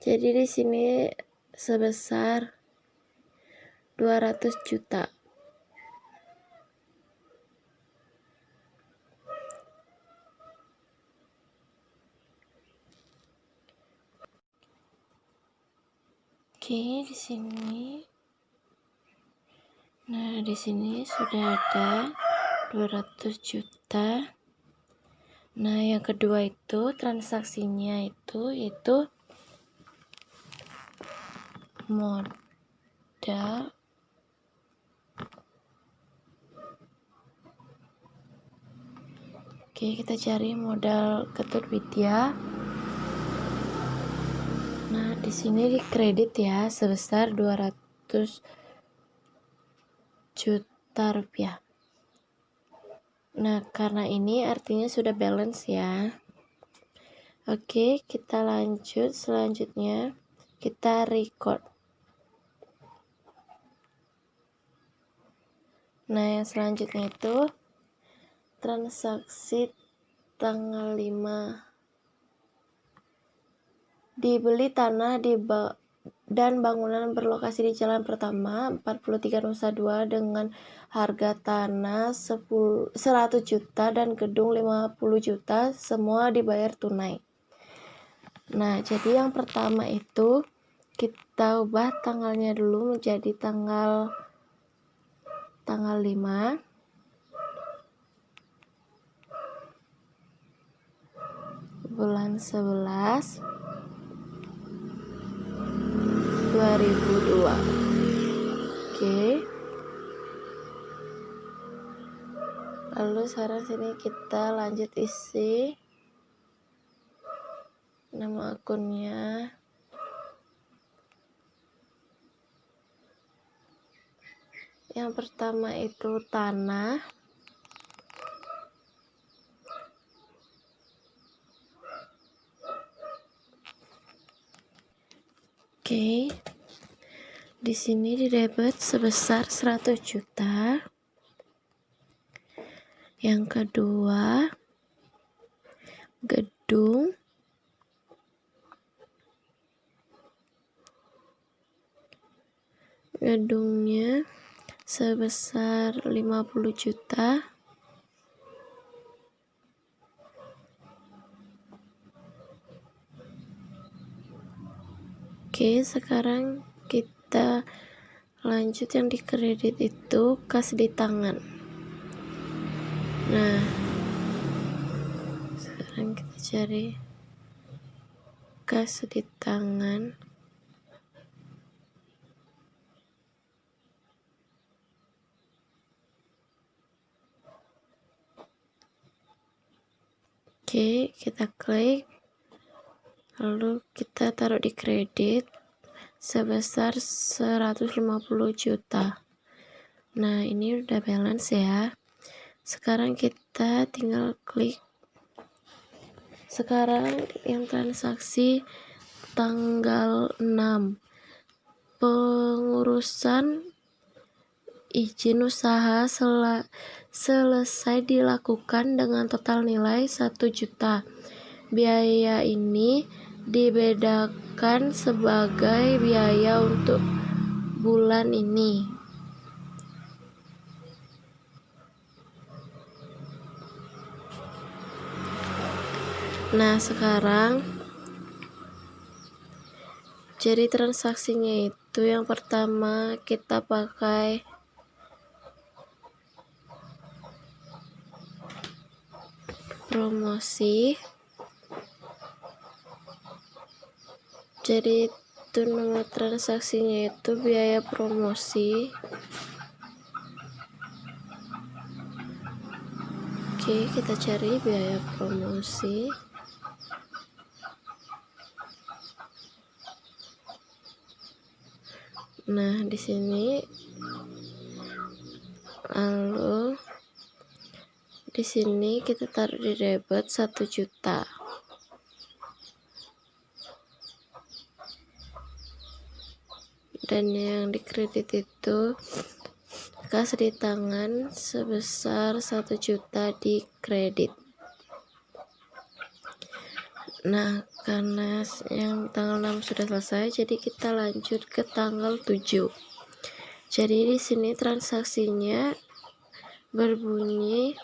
Jadi di sini sebesar 200 juta. Oke, di sini. Nah, di sini sudah ada 200 juta. Nah, yang kedua itu transaksinya yaitu modal Oke, kita cari modal Ketut Widya. Nah, di sini dikredit ya sebesar 200 juta rupiah. Nah, karena ini artinya sudah balance ya. Oke, kita lanjut. Selanjutnya kita record. Nah, yang selanjutnya itu transaksi tanggal 5. Dibeli tanah dan bangunan berlokasi di Jalan Pertama 43 Nusa Dua dengan harga tanah 100 juta dan gedung 50 juta, semua dibayar tunai. Nah, jadi yang pertama itu kita ubah tanggalnya dulu menjadi tanggal 5 bulan 11 2002. Oke. Lalu sekarang sini kita lanjut isi nama akunnya. Yang pertama itu tanah. Oke. Di sini didebet sebesar 100 juta. Yang kedua, gedung. Gedungnya sebesar 50 juta. Oke, sekarang kita lanjut yang dikredit itu kas di tangan. Nah, sekarang kita cari kas di tangan. Oke, kita klik, lalu kita taruh di kredit sebesar 150 juta. Nah, ini udah balance ya. Sekarang kita tinggal klik. Sekarang yang transaksi tanggal 6, pengurusan izin usaha selesai dilakukan dengan total nilai 1 juta. Biaya ini dibedakan sebagai biaya untuk bulan ini. Nah, sekarang jadi transaksinya itu yang pertama kita pakai promosi. Jadi itu nama transaksinya itu biaya promosi. Oke, kita cari biaya promosi. Nah, di sini lalu di sini kita taruh di debit 1 juta. Dan yang dikredit itu kas di tangan sebesar 1 juta di kredit. Nah, karena yang tanggal 6 sudah selesai, jadi kita lanjut ke tanggal 7. Jadi di sini transaksinya berbunyi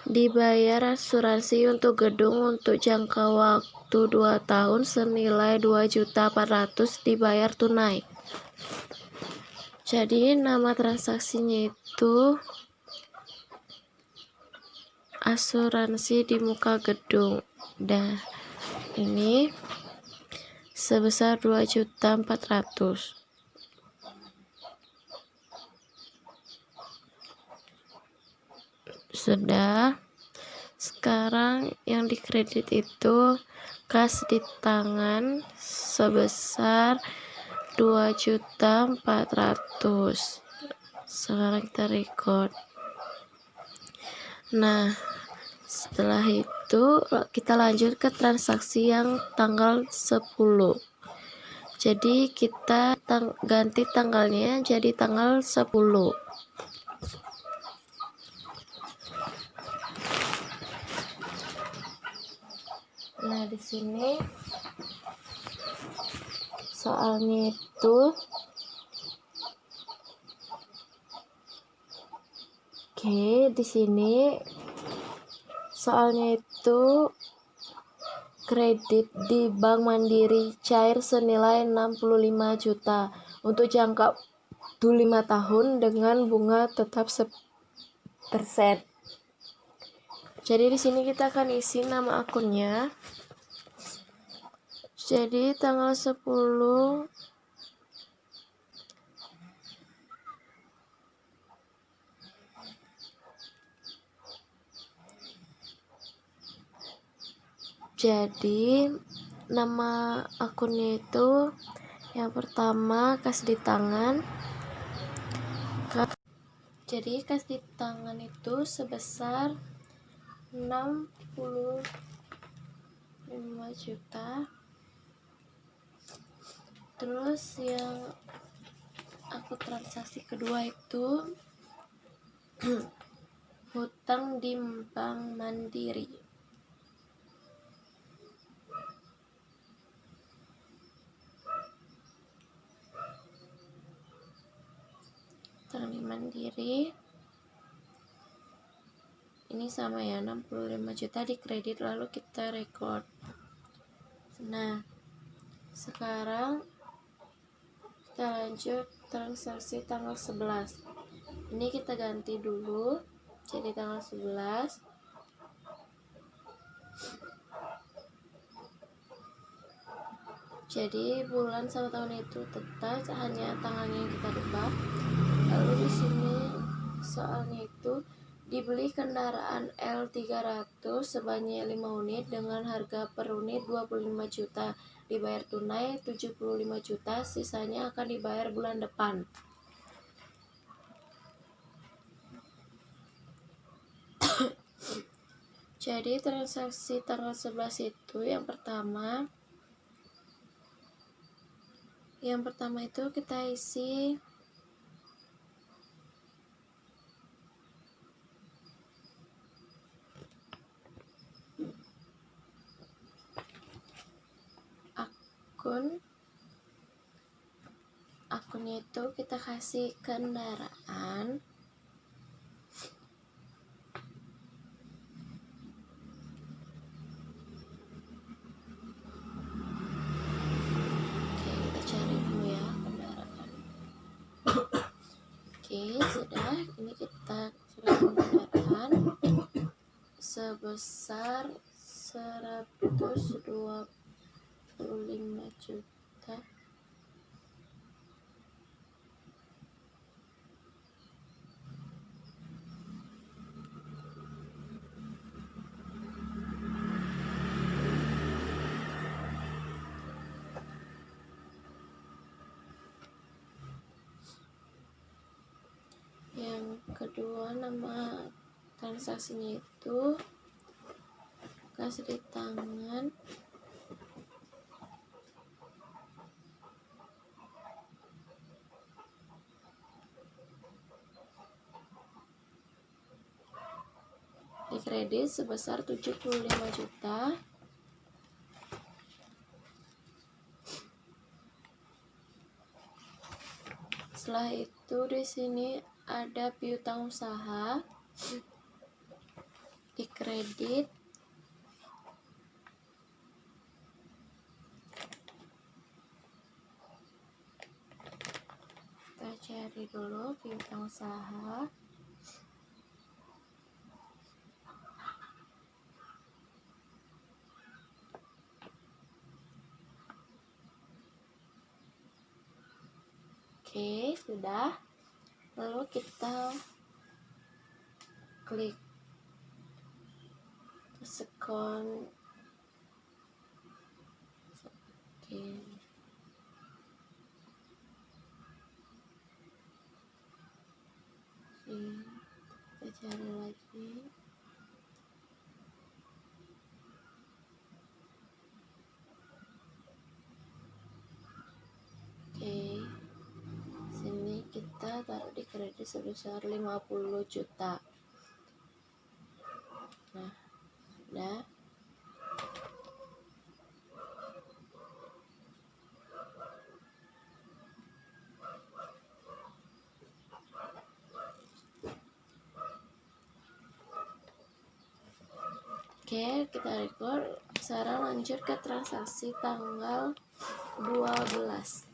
dibayar asuransi untuk gedung untuk jangka waktu 2 tahun senilai 2.400.000 dibayar tunai. Jadi nama transaksinya itu asuransi di muka gedung. Dan ini sebesar 2.400.000. Sudah. Sekarang yang dikredit itu kas di tangan sebesar 2.400.000. Sekarang kita record. Nah, setelah itu kita lanjut ke transaksi yang tanggal 10. Jadi kita ganti tanggalnya jadi tanggal 10. Nah, di sini soalnya itu di sini soalnya itu kredit di Bank Mandiri cair senilai 65 juta untuk jangka waktu 5 tahun dengan bunga tetap 1%. Jadi di sini kita akan isi nama akunnya. Jadi tanggal 10 jadi nama akunnya itu yang pertama kas di tangan. Jadi kas di tangan itu sebesar 65 juta. Terus yang aku transaksi kedua itu hutang di Bank Mandiri. Hutang di Mandiri ini sama ya, 65 juta di kredit lalu kita record. Nah, sekarang kita lanjut transaksi tanggal 11. Ini kita ganti dulu jadi tanggal 11. Jadi bulan sama tahun itu tetap, hanya tanggalnya yang kita rubah. Lalu di sini soalnya itu dibeli kendaraan L300 sebanyak 5 unit dengan harga per unit 25 juta, dibayar tunai 75 juta, sisanya akan dibayar bulan depan. Jadi transaksi tanggal 11 itu yang pertama itu kita isi akunnya itu kita kasih kendaraan. Oke, kita cari dulu ya kendaraan. Oke, sudah. Ini kita kirim kendaraan sebesar 125 juta. Yang kedua, nama transaksinya itu kas di tangan. Di kredit sebesar 75 juta. Setelah itu di sini ada piutang usaha di kredit. Kita cari dulu piutang usaha. Oke, sudah. Lalu kita klik sekon. Oke. Kita cari lagi. Oke. Sini kita taruh di kredit sebesar 50 juta. Nah, udah. Oke, kita record. Sekarang lanjut ke transaksi tanggal 12.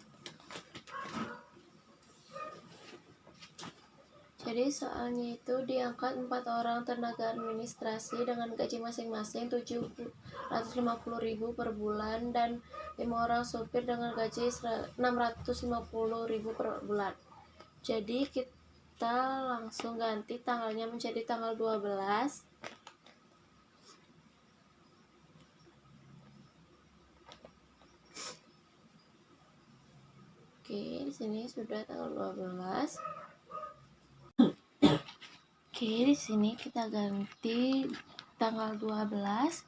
Jadi soalnya itu diangkat 4 orang tenaga administrasi dengan gaji masing-masing 750.000 per bulan dan 5 orang supir dengan gaji 650.000 per bulan. Jadi kita langsung ganti tanggalnya menjadi tanggal 12. Oke, di sini sudah tanggal 12. Oke, di sini kita ganti tanggal 12.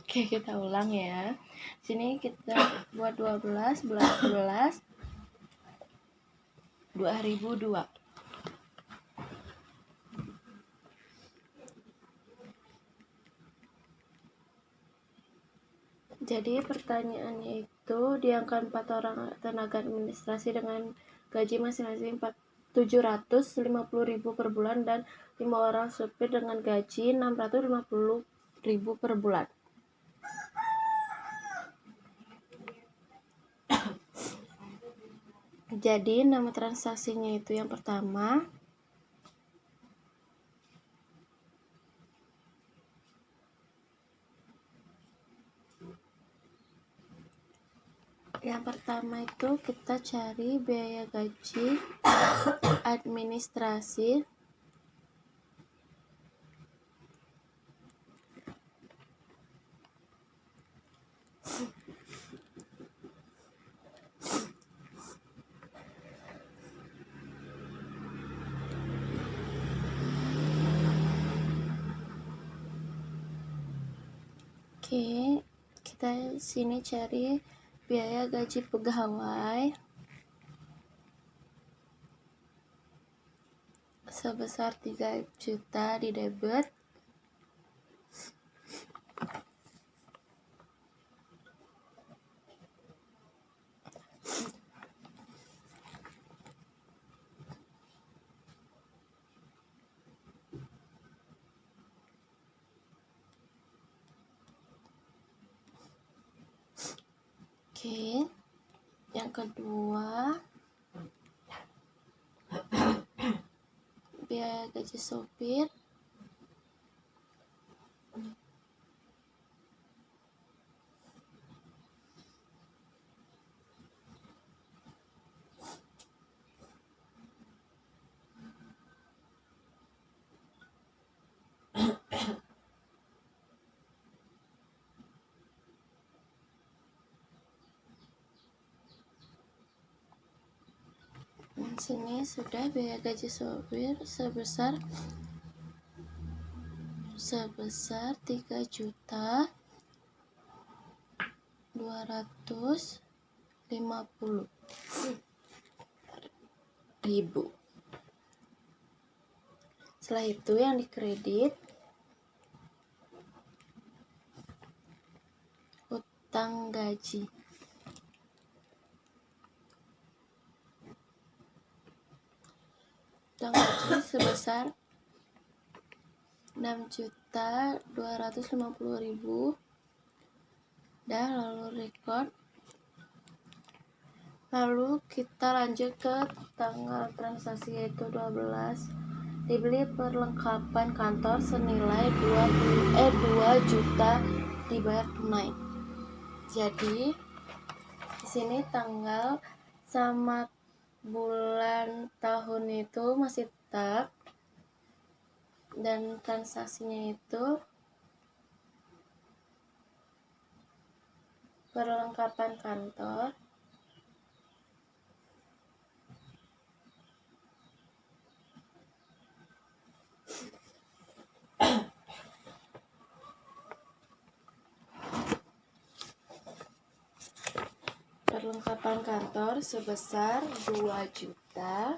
Oke, kita ulang ya. Sini kita buat 12 bulan 11 2002. Jadi pertanyaannya itu diangkat 4 orang tenaga administrasi dengan gaji masing-masing 750.000 per bulan dan 5 orang supir dengan gaji 650.000 per bulan. Jadi nama transaksinya itu yang pertama itu kita cari biaya gaji administrasi Oke, kita sini cari biaya gaji pegawai sebesar 3 juta di debit. Oke, yang kedua biaya gaji sopir sini sudah biaya gaji sopir sebesar 3.250.000. Setelah itu yang dikredit utang gaji. Utang gaji sebesar 6.250.000. Dah, lalu record. Lalu kita lanjut ke tanggal transaksi, yaitu 12. Dibeli perlengkapan kantor senilai 2 juta dibayar tunai. Jadi di sini tanggal sama bulan tahun itu masih tetap, dan transaksinya itu perlengkapan kantor sebesar 2 juta.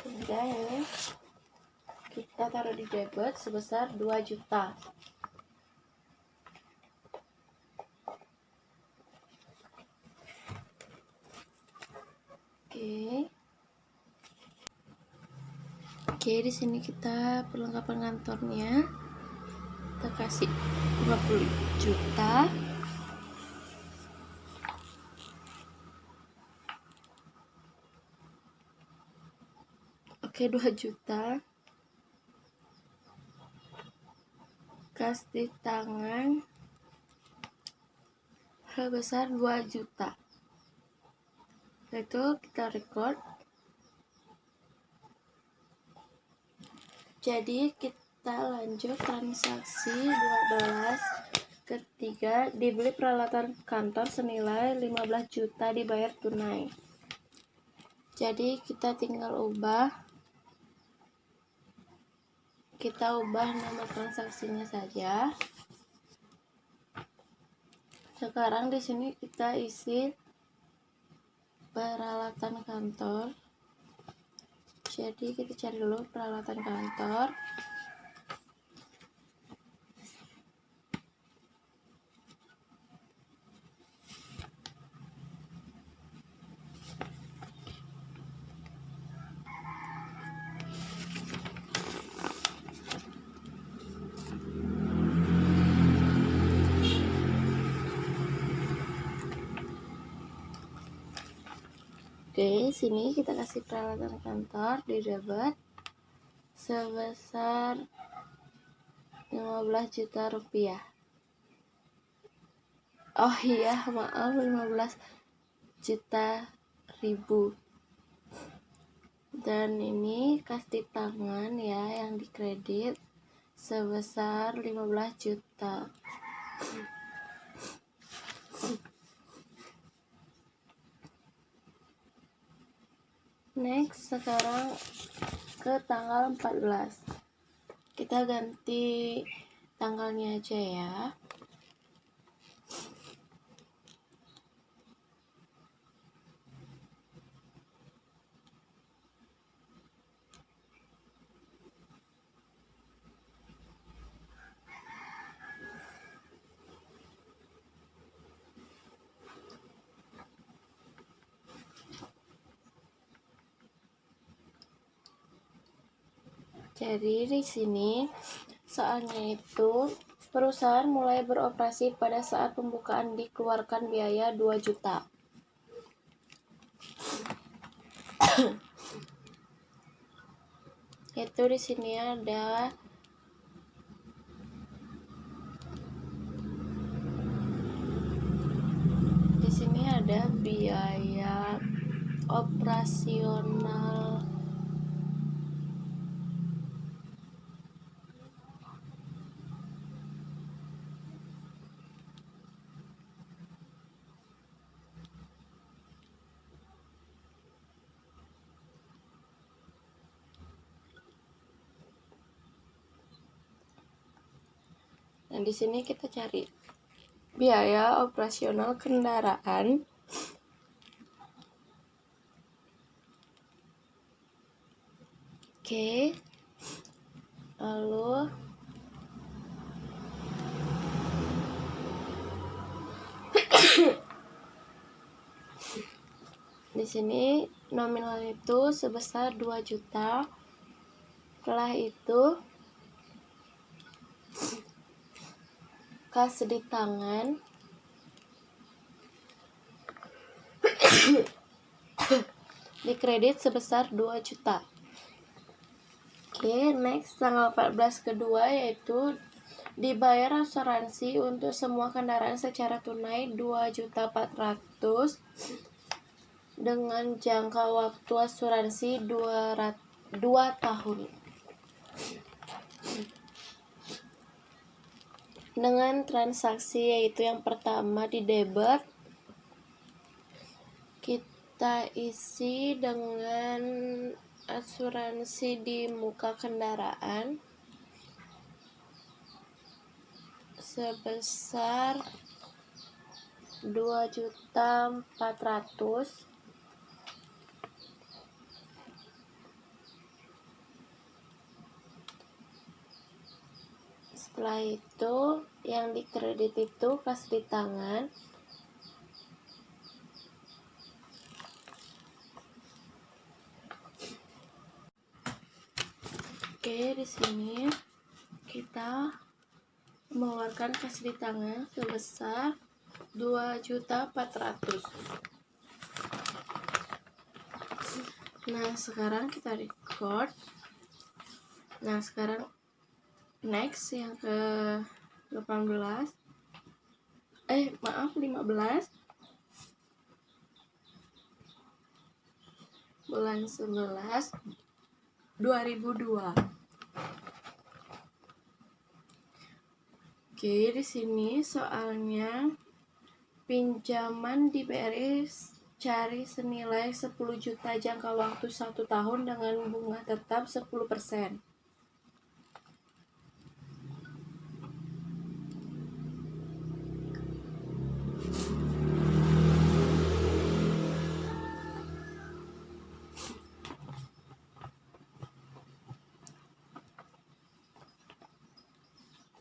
Kemudian ini kita taruh di debit sebesar 2 juta. Oke, di sini kita perlengkapan kantornya kita kasih 50 juta. Oke, 2 juta. Kas di tangan sebesar 2 juta. Itu kita record. Jadi kita lanjut transaksi 12. Ketiga, dibeli peralatan kantor senilai 15 juta dibayar tunai. Jadi kita tinggal ubah nama transaksinya saja. Sekarang di sini kita isi peralatan kantor. Jadi kita cari dulu peralatan kantor. Oke, sini kita kasih peralatan kantor di debit sebesar 15 juta rupiah. Oh iya, maaf, 15 juta ribu. Dan ini kas di tangan ya yang dikredit sebesar 15 juta. Next, sekarang ke tanggal 14. Kita ganti tanggalnya aja ya. Jadi di sini soalnya itu perusahaan mulai beroperasi pada saat pembukaan dikeluarkan biaya 2 juta. Itu di sini ada biaya operasional dan di sini kita cari biaya operasional kendaraan. Oke. Lalu di sini nominal itu sebesar 2 juta. Setelah itu kas di tangan dikredit sebesar 2 juta. Oke, next tanggal 14 kedua yaitu dibayar asuransi untuk semua kendaraan secara tunai 2.400.000 dengan jangka waktu asuransi 2 tahun. Dengan transaksi yaitu yang pertama di debit, kita isi dengan asuransi di muka kendaraan sebesar 2.400.000. Setelah itu yang dikredit itu kas di tangan Oke, di sini kita mengeluarkan kas di tangan sebesar 2.400.000. Nah, sekarang kita record. Nah, sekarang next yang ke 15 bulan 11 2002. Oke, di sini soalnya pinjaman di BRI cari senilai 10 juta jangka waktu 1 tahun dengan bunga tetap 10%.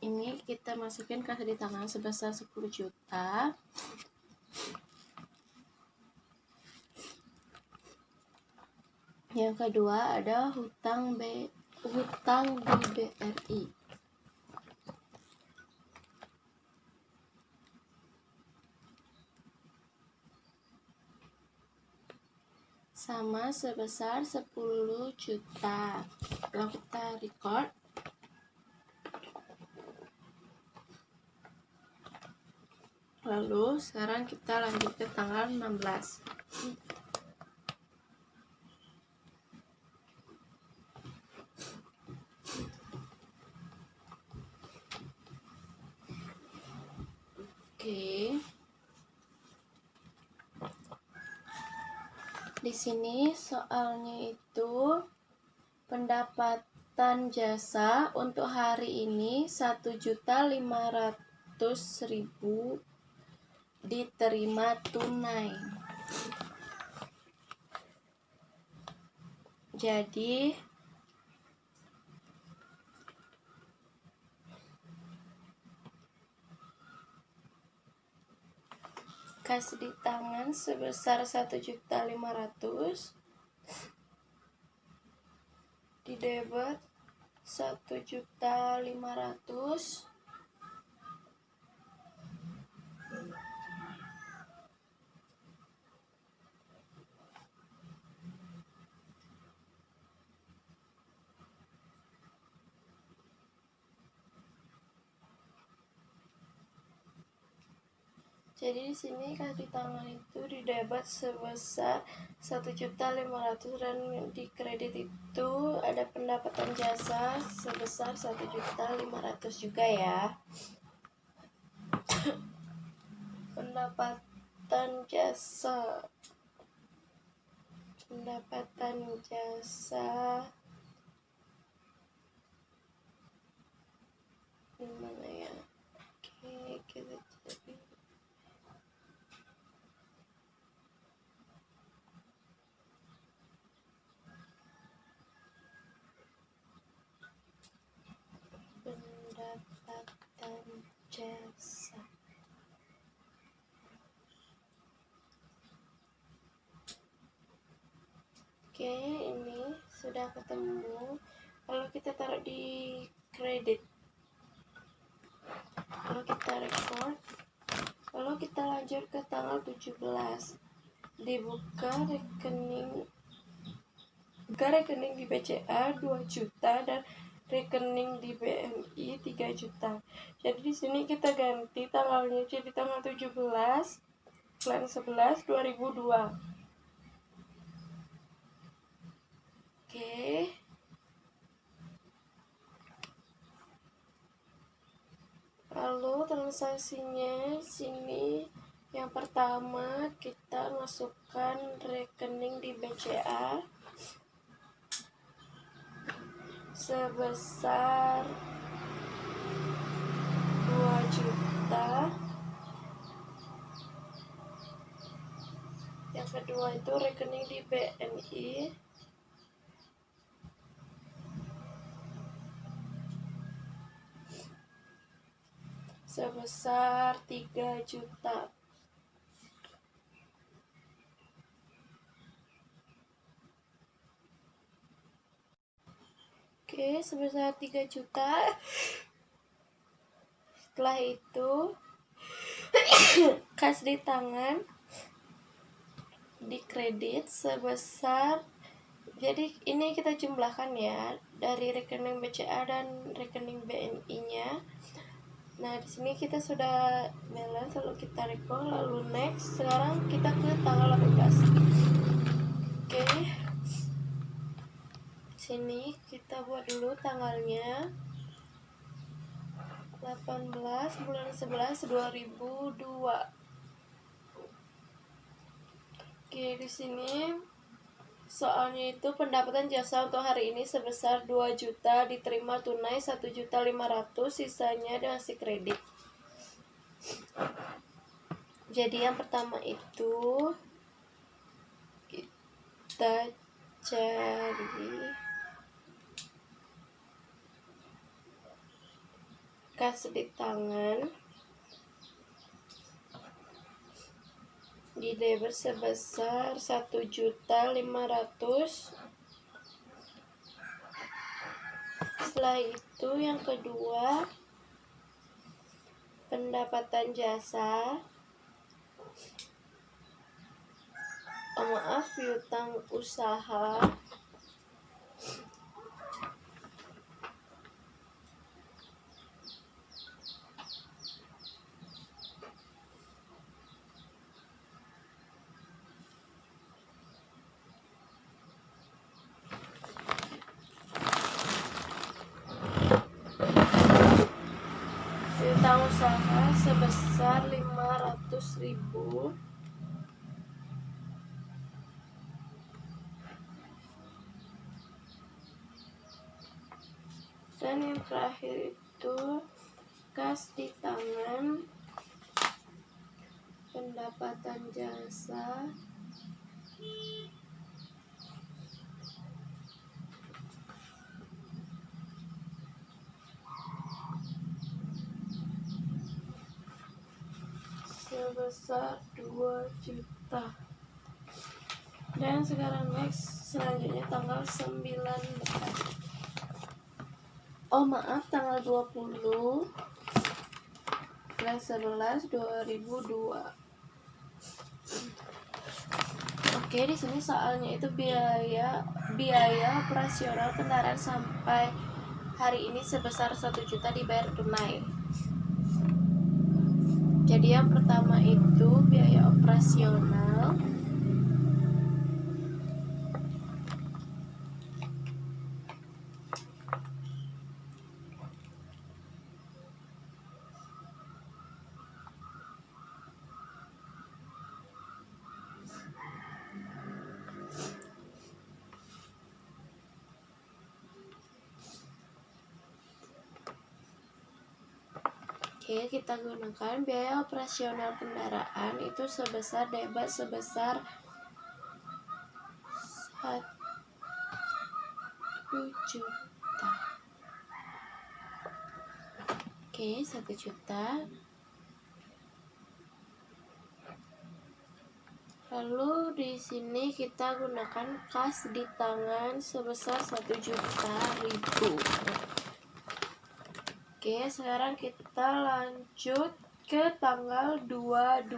Ini kita masukin kas di tangan sebesar 10 juta. Yang kedua ada hutang di BRI. Sama sebesar 10 juta. Lalu kita record. Lalu sekarang kita lanjut ke tanggal 16. Oke. Di sini soalnya itu pendapatan jasa untuk hari ini 1.500.000 diterima tunai. Jadi kas di tangan sebesar 1.500.000 di debit 1.500.000. Jadi di sini kas di tangan itu di debit sebesar 1.500.000 dan di kredit itu ada pendapatan jasa sebesar 1.500.000 juga ya. Pendapatan jasa gimana ya? Oke, kita cari. Oke, ini sudah ketemu. Lalu kita taruh di kredit. Lalu kita record. Lalu kita lanjut ke tanggal 17. Dibuka rekening di BCA 2 juta dan rekening di BNI 3 juta. Jadi di sini kita ganti tanggalnya jadi tanggal 17 bulan 11 2002. Oke. Lalu transaksinya sini yang pertama kita masukkan rekening di BCA sebesar 2 juta. Yang kedua itu rekening di BNI sebesar 3 juta. Oke, sebesar 3 juta. Setelah itu kas di tangan di kredit sebesar, jadi ini kita jumlahkan ya dari rekening BCA dan rekening BNI-nya. Nah, di sini kita sudah balance, lalu kita record, lalu next. Sekarang kita ke tanggal 18. Oke. Sini kita buat dulu tanggalnya 18 bulan 11 2002. Oke, di sini soalnya itu pendapatan jasa untuk hari ini sebesar 2 juta, diterima tunai 1.500.000, sisanya dikasih kredit. Jadi yang pertama itu kita cari kas di tangan di debit sebesar 1.500.000. Setelah itu yang kedua pendapatan jasa, piutang usaha sebesar 500.000. Dan yang terakhir itu kas di tangan pendapatan jasa sebesar 2 juta. Dan sekarang next, selanjutnya tanggal 19. Tanggal 20 bulan 11 2002. Oke, di sini soalnya itu biaya operasional kendaraan sampai hari ini sebesar 1 juta dibayar tunai. Jadi yang pertama itu biaya operasional kita gunakan biaya operasional kendaraan itu sebesar debit sebesar 1 juta. 1 juta. Lalu di sini kita gunakan kas di tangan sebesar 1.000.000. Oke, sekarang kita lanjut ke tanggal 22.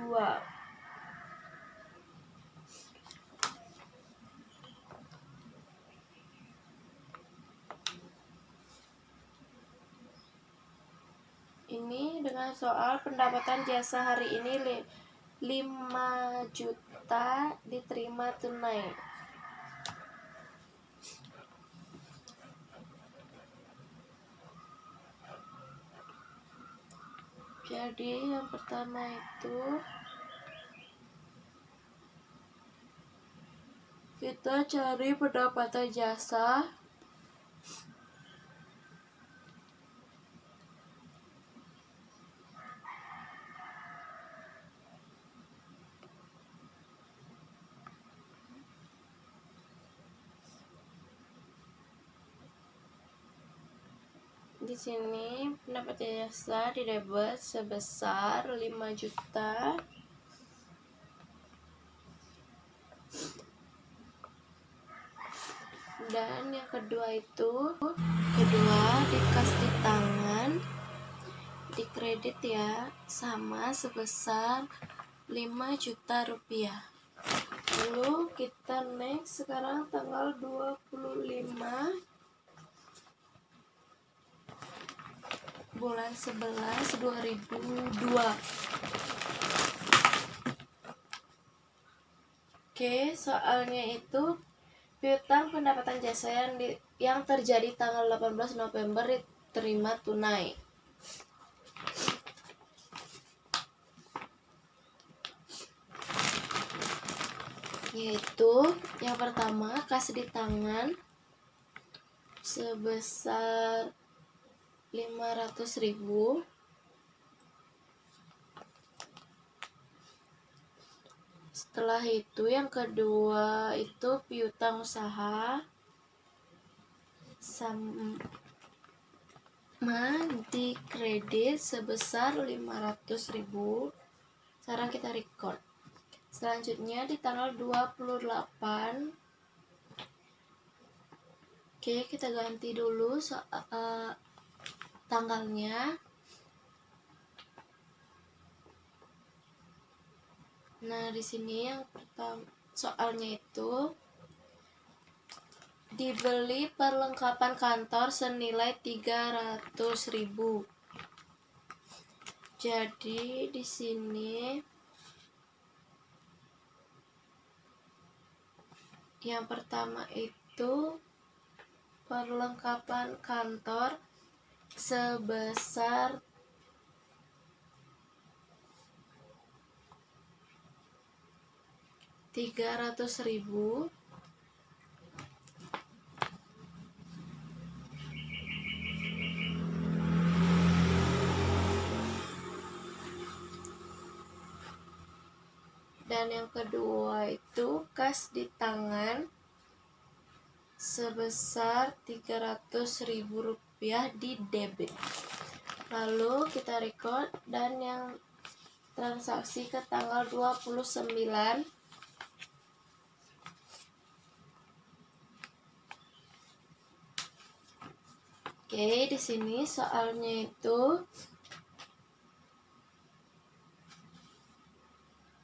Ini dengan soal pendapatan jasa hari ini 5 juta diterima tunai. Jadi yang pertama itu kita cari pendapatan jasa. Di sini pendapatan jasa di debit sebesar 5 juta. Dan yang kedua itu di kas di tangan, di kredit ya, sama sebesar 5 juta rupiah. Lalu kita next sekarang tanggal 25 bulan 11 2002. Oke, soalnya itu piutang pendapatan jasa yang terjadi tanggal 18 November diterima tunai. Yaitu yang pertama kas di tangan sebesar 500.000. Setelah itu yang kedua itu piutang usaha sama di kredit sebesar 500.000. Sekarang kita record. Selanjutnya di tanggal 28. Oke, kita ganti dulu tanggalnya. Nah, di sini yang pertama soalnya itu dibeli perlengkapan kantor senilai 300.000. Jadi di sini yang pertama itu perlengkapan kantor sebesar 300.000. Dan yang kedua itu kas di tangan sebesar 300.000 rupiah di debit. Lalu kita record dan yang transaksi ke tanggal 29. Oke, di sini soalnya itu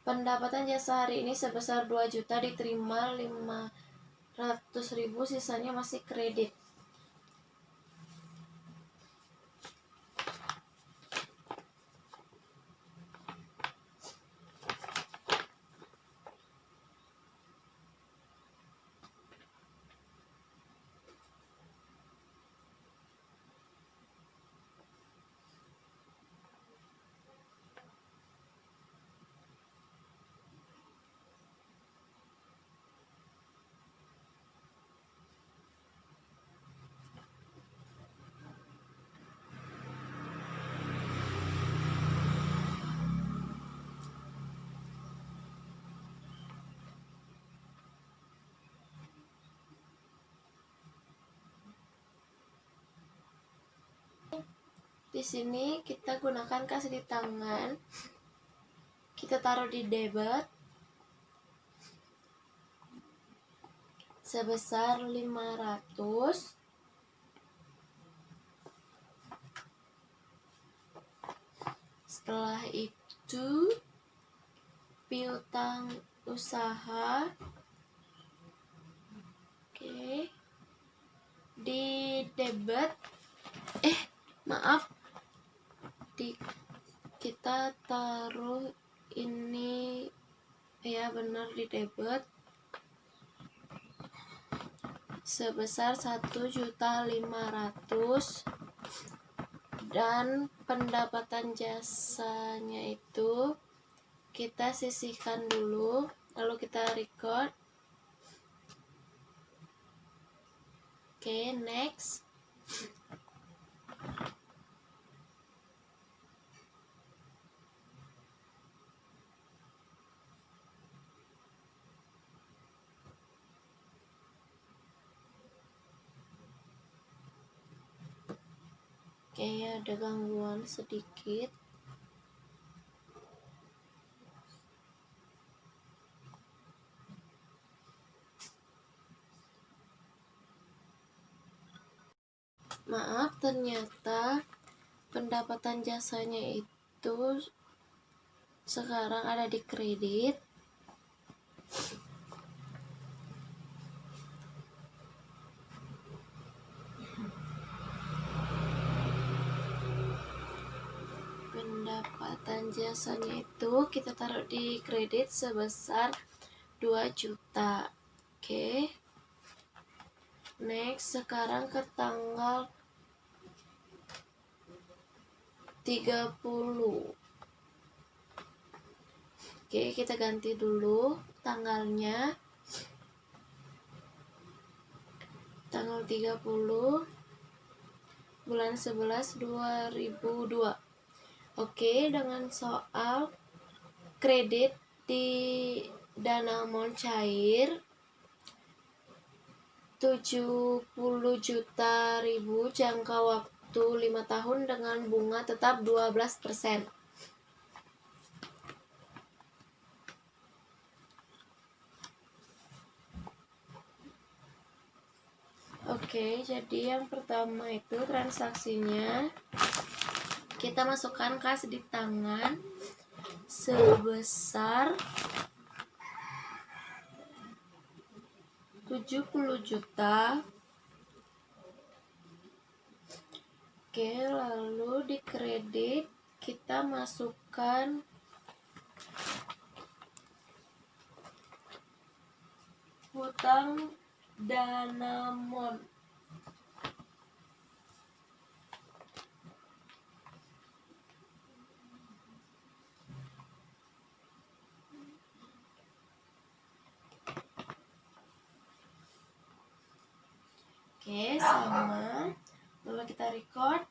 pendapatan jasa hari ini sebesar 2 juta diterima 500.000, sisanya masih kredit. Di sini kita gunakan kas di tangan. Kita taruh di debit. sebesar 500. Setelah itu piutang usaha di debit kita taruh ini ya, benar, di debit sebesar 1.500.000 dan pendapatan jasanya itu kita sisihkan dulu, lalu kita record. Next. Ada gangguan sedikit. Maaf, ternyata pendapatan jasanya itu sekarang ada di kredit. Pendapatan jasanya itu kita taruh di kredit sebesar 2 juta. Next, sekarang ke tanggal 30. Kita ganti dulu tanggalnya. Tanggal 30 bulan 11 2002. Dengan soal kredit di Danamon cair 70 juta jangka waktu 5 tahun dengan bunga tetap 12%. Jadi yang pertama itu transaksinya kita masukkan kas di tangan sebesar 70 juta. Lalu di kredit kita masukkan hutang Danamon. Sama. Lalu kita record.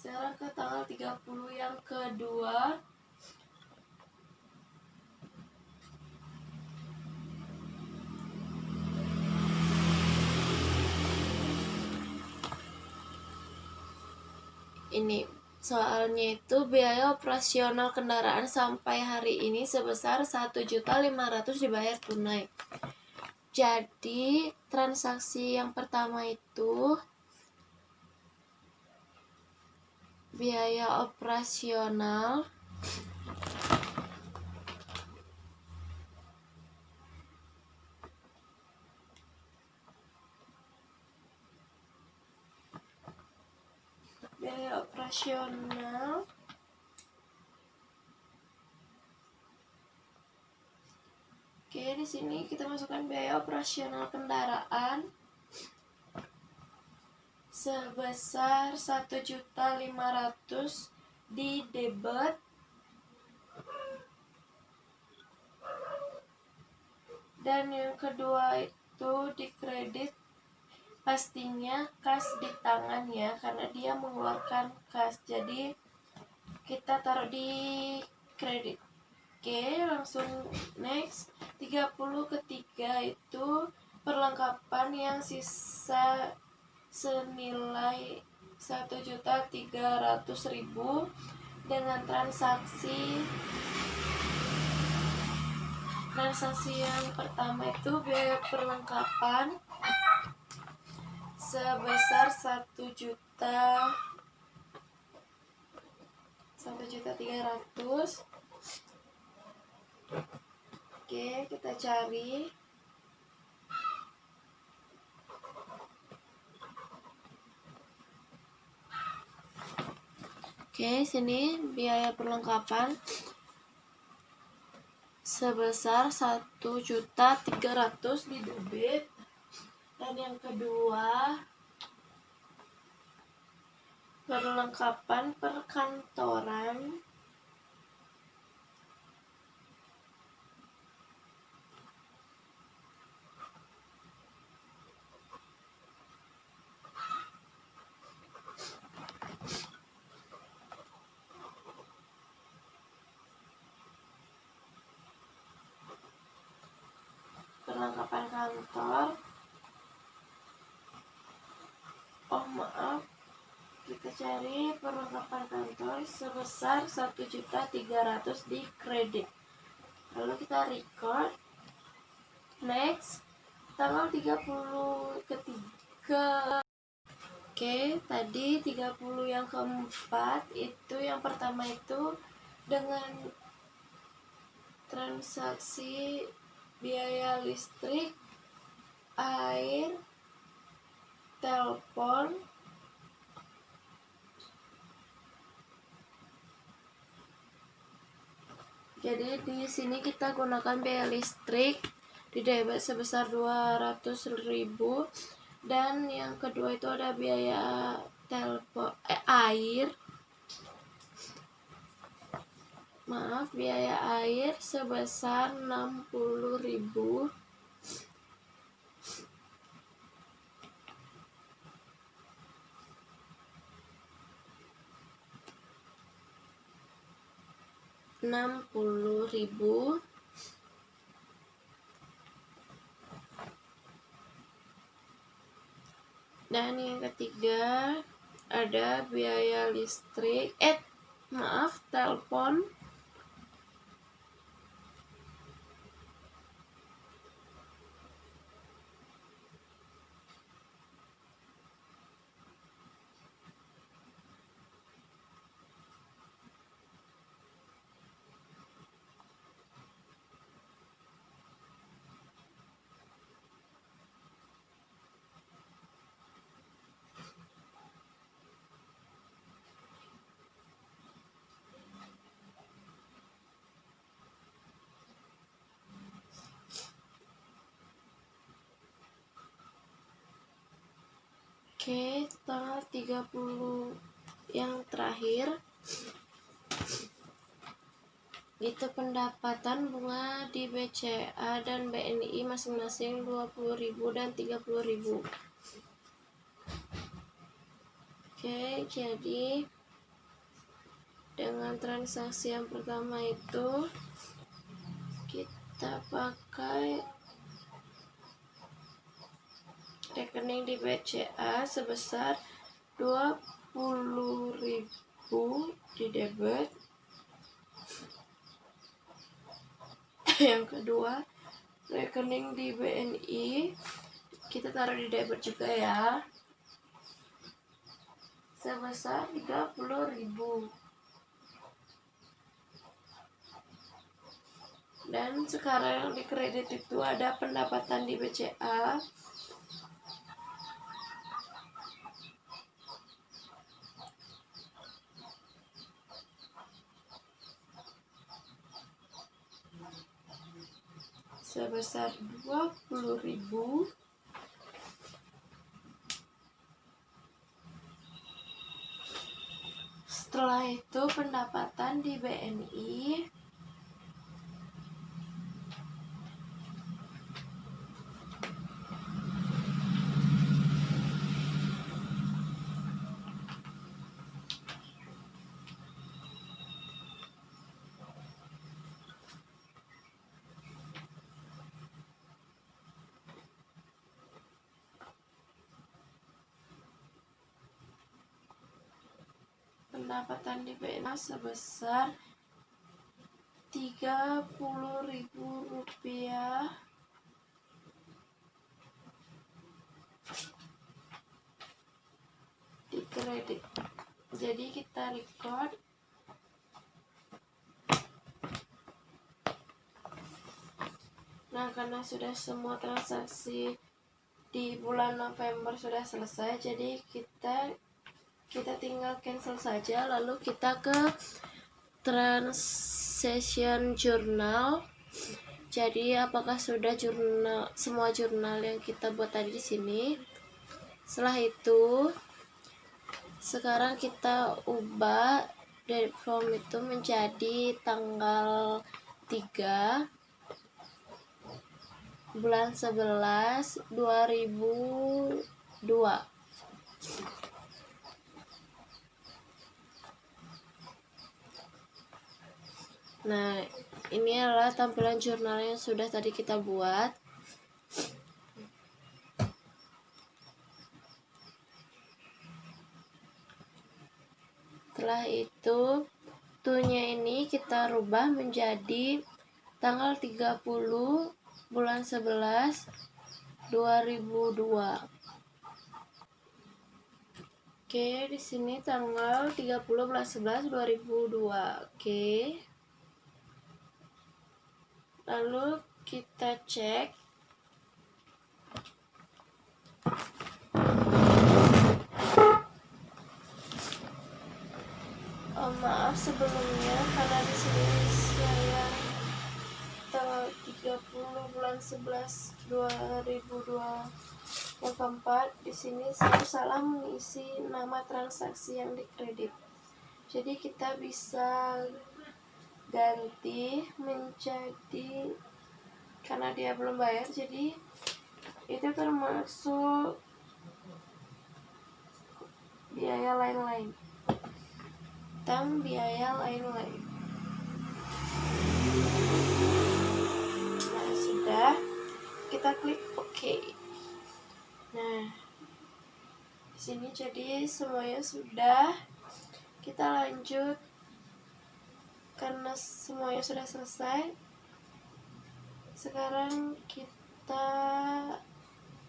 Sekarang ke tanggal 30 yang kedua. Ini soalnya itu biaya operasional kendaraan sampai hari ini sebesar 1.500.000 dibayar tunai. Jadi transaksi yang pertama itu biaya operasional di sini kita masukkan biaya operasional kendaraan sebesar 1.500.000 di debit dan yang kedua itu di kredit. Pastinya kas di tangan ya, karena dia mengeluarkan kas, jadi kita taruh di kredit. Langsung next. 30 ketiga itu perlengkapan yang sisa senilai 1.300.000 dengan transaksi Transaksi yang pertama itu biaya perlengkapan sebesar 1.300.000. Oke, kita cari. Oke, sini biaya perlengkapan sebesar 1.300.000 di debit. Dan yang kedua, perlengkapan perkantoran kantor. Kita cari perlengkapan kantor sebesar 1.300.000 di kredit. Lalu kita record. Next, tanggal 30 ketiga. Oke, tadi 30 yang keempat itu, yang pertama itu dengan transaksi biaya listrik, air, telepon, jadi di sini kita gunakan biaya listrik di debit sebesar 200.000, dan yang kedua itu ada biaya biaya air sebesar 60.000. Dan yang ketiga ada biaya listrik, telepon Oke, tanggal 30 yang terakhir itu pendapatan bunga di BCA dan BNI masing-masing 20.000 dan 30.000. Oke, jadi dengan transaksi yang pertama itu kita pakai rekening di BCA sebesar 20.000 di debit. Yang kedua, rekening di BNI kita taruh di debit juga ya, sebesar 30.000. Dan sekarang di kredit itu ada pendapatan di BCA sebesar 20.000. Setelah itu pendapatan di BNI sebesar Rp30.000 di kredit. Jadi kita record. Nah, karena sudah semua transaksi di bulan November sudah selesai, jadi kita tinggal cancel saja, lalu kita ke transaction journal. Jadi apakah sudah semua jurnal yang kita buat tadi di sini. Setelah itu sekarang kita ubah date form itu menjadi tanggal 3 bulan 11 2002. Nah, ini adalah tampilan jurnal yang sudah tadi kita buat. Setelah itu to-nya ini kita rubah menjadi tanggal 30 bulan 11 2002. Oke, di sini tanggal 30 bulan 11 2002. Oke. Lalu kita cek. Maaf sebelumnya karena di sini saya tanggal 30 bulan 11 2024, di sini saya salah mengisi nama transaksi yang dikredit. Jadi kita bisa ganti menjadi, karena dia belum bayar, jadi itu termasuk biaya lain-lain. Biaya lain-lain. Nah, sudah, kita klik OK. Nah, di sini jadi semuanya sudah. Kita lanjut karena semuanya sudah selesai. Sekarang kita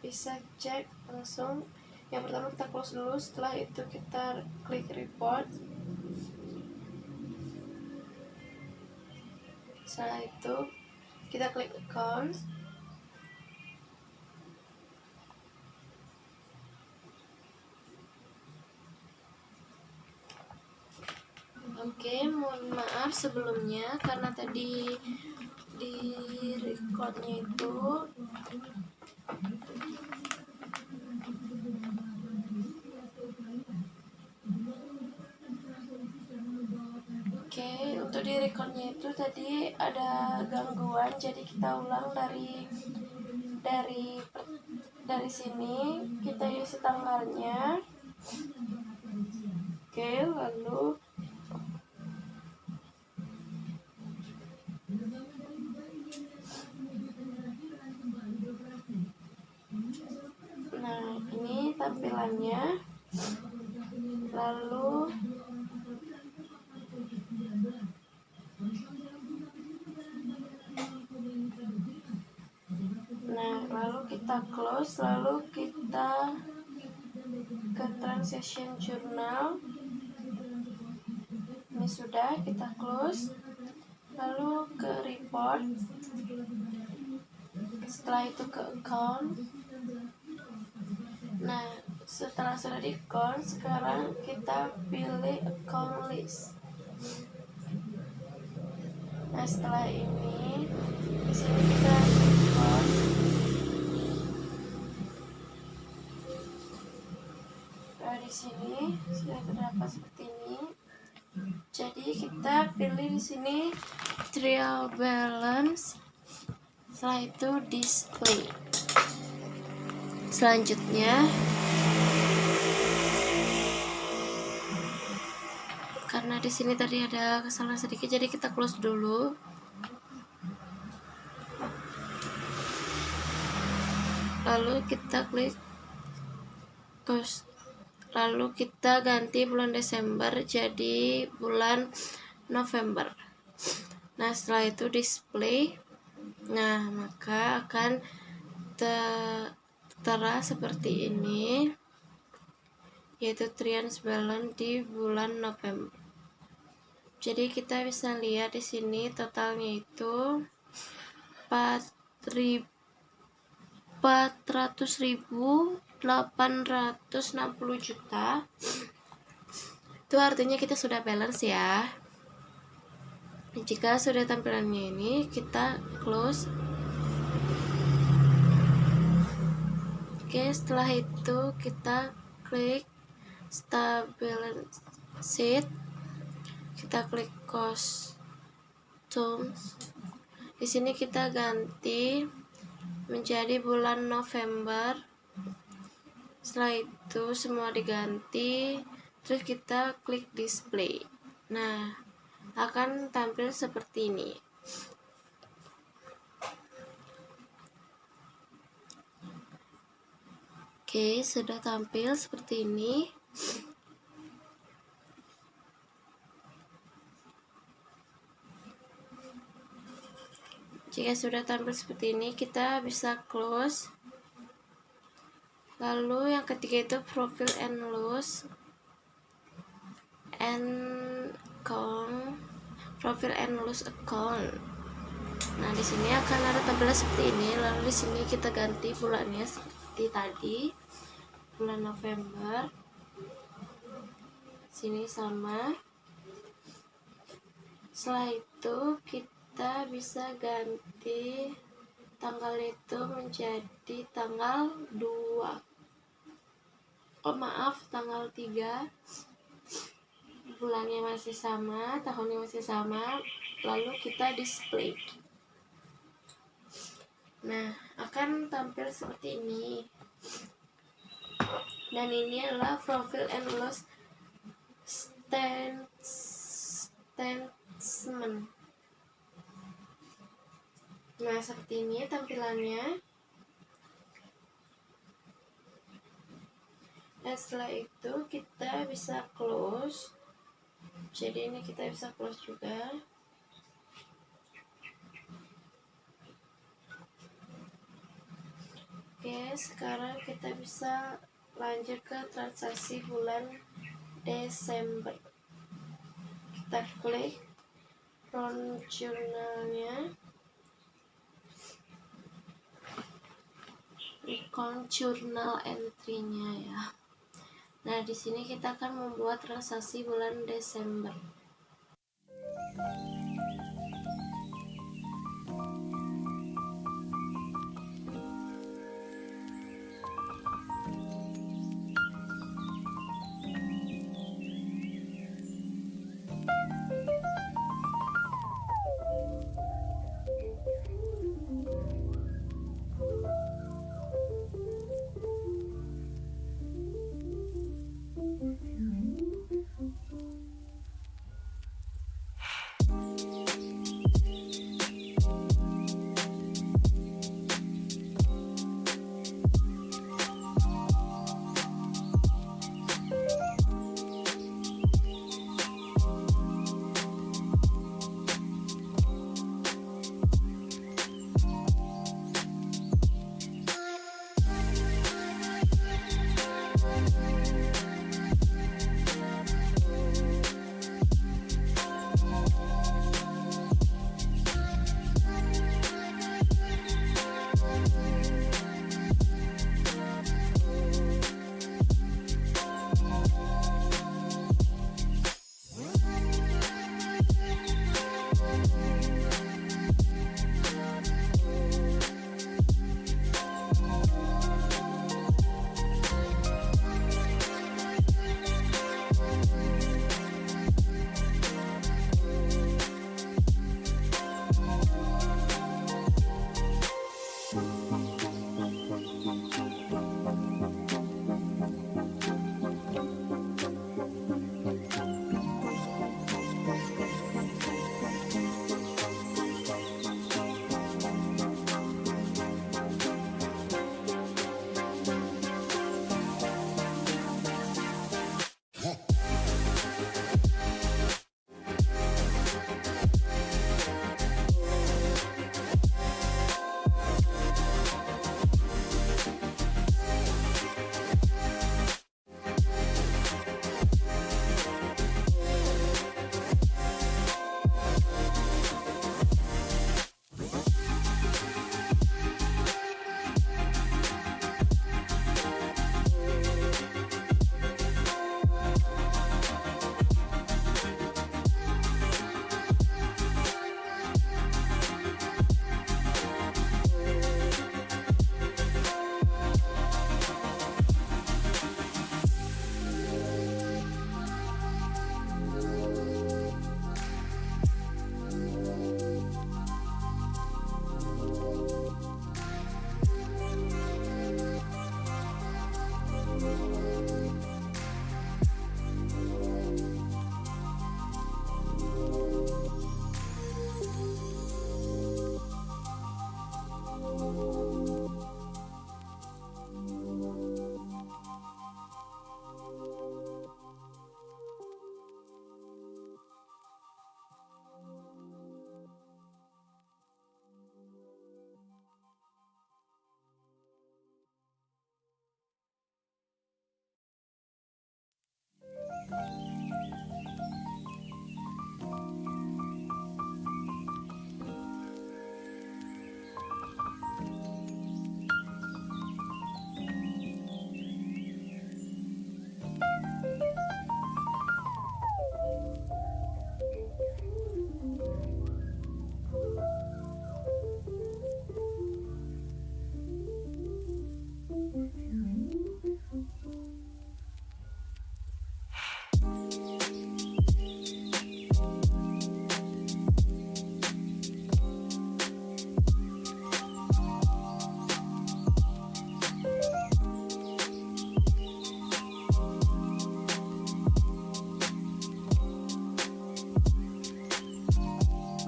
bisa cek langsung. Yang pertama kita close dulu, setelah itu kita klik report. Setelah itu kita klik account. Oke, mohon maaf sebelumnya karena tadi di recordnya itu untuk di recordnya itu tadi ada gangguan, jadi kita ulang dari sini, kita isi tanggalnya. Lalu nah, ini tampilannya. Lalu kita close, lalu kita ke transaction journal. Ini sudah, kita close, lalu ke report. Setelah itu ke account. Nah, setelah sudah di account, sekarang kita pilih account list. Nah, setelah ini di sini kita account. Nah, di sini sudah terdapat seperti ini. Jadi kita pilih di sini trial balance. Setelah itu display. Selanjutnya, karena di sini tadi ada kesalahan sedikit, jadi kita close dulu. Lalu kita klik close. Lalu kita ganti bulan Desember jadi bulan November. Nah, setelah itu display. Nah, maka akan tertera seperti ini, yaitu trians balance di bulan November. Jadi kita bisa lihat di sini totalnya itu 400.860 juta. Itu artinya kita sudah balance ya. Jika sudah tampilannya ini, kita close. Oke, setelah itu kita klik start balance sheet. Kita klik cost terms. Di sini kita ganti menjadi bulan November. Setelah itu semua diganti, terus kita klik display. Nah, akan tampil seperti ini. Oke, sudah tampil seperti ini. Jika sudah tampil seperti ini, kita bisa close. Lalu yang ketiga itu profile and loss account, profile and loss account. Nah, di sini akan ada tampilan seperti ini. Lalu di sini kita ganti bulannya seperti tadi, bulan November. Sini sama. Setelah itu kita bisa ganti tanggal itu menjadi tanggal 2. Tanggal 3. Bulannya masih sama, tahunnya masih sama, lalu kita display. Nah, akan tampil seperti ini. Dan ini adalah profile and loss statement. Nah, seperti ini tampilannya. Dan setelah itu kita bisa close. Jadi ini kita bisa close juga. Oke, sekarang kita bisa lanjut ke transaksi bulan Desember. Kita klik run journalnya, recount journal entry-nya ya. Nah, di sini kita akan membuat transaksi bulan Desember.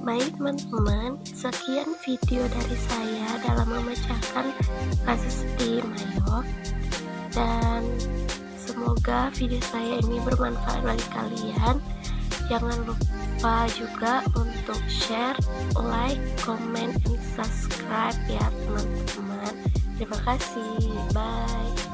Baik teman-teman, sekian video dari saya dalam memecahkan kasus di Mayop, dan semoga video saya ini bermanfaat bagi kalian. Jangan lupa juga untuk share, like, comment, and subscribe ya teman-teman. Terima kasih, bye.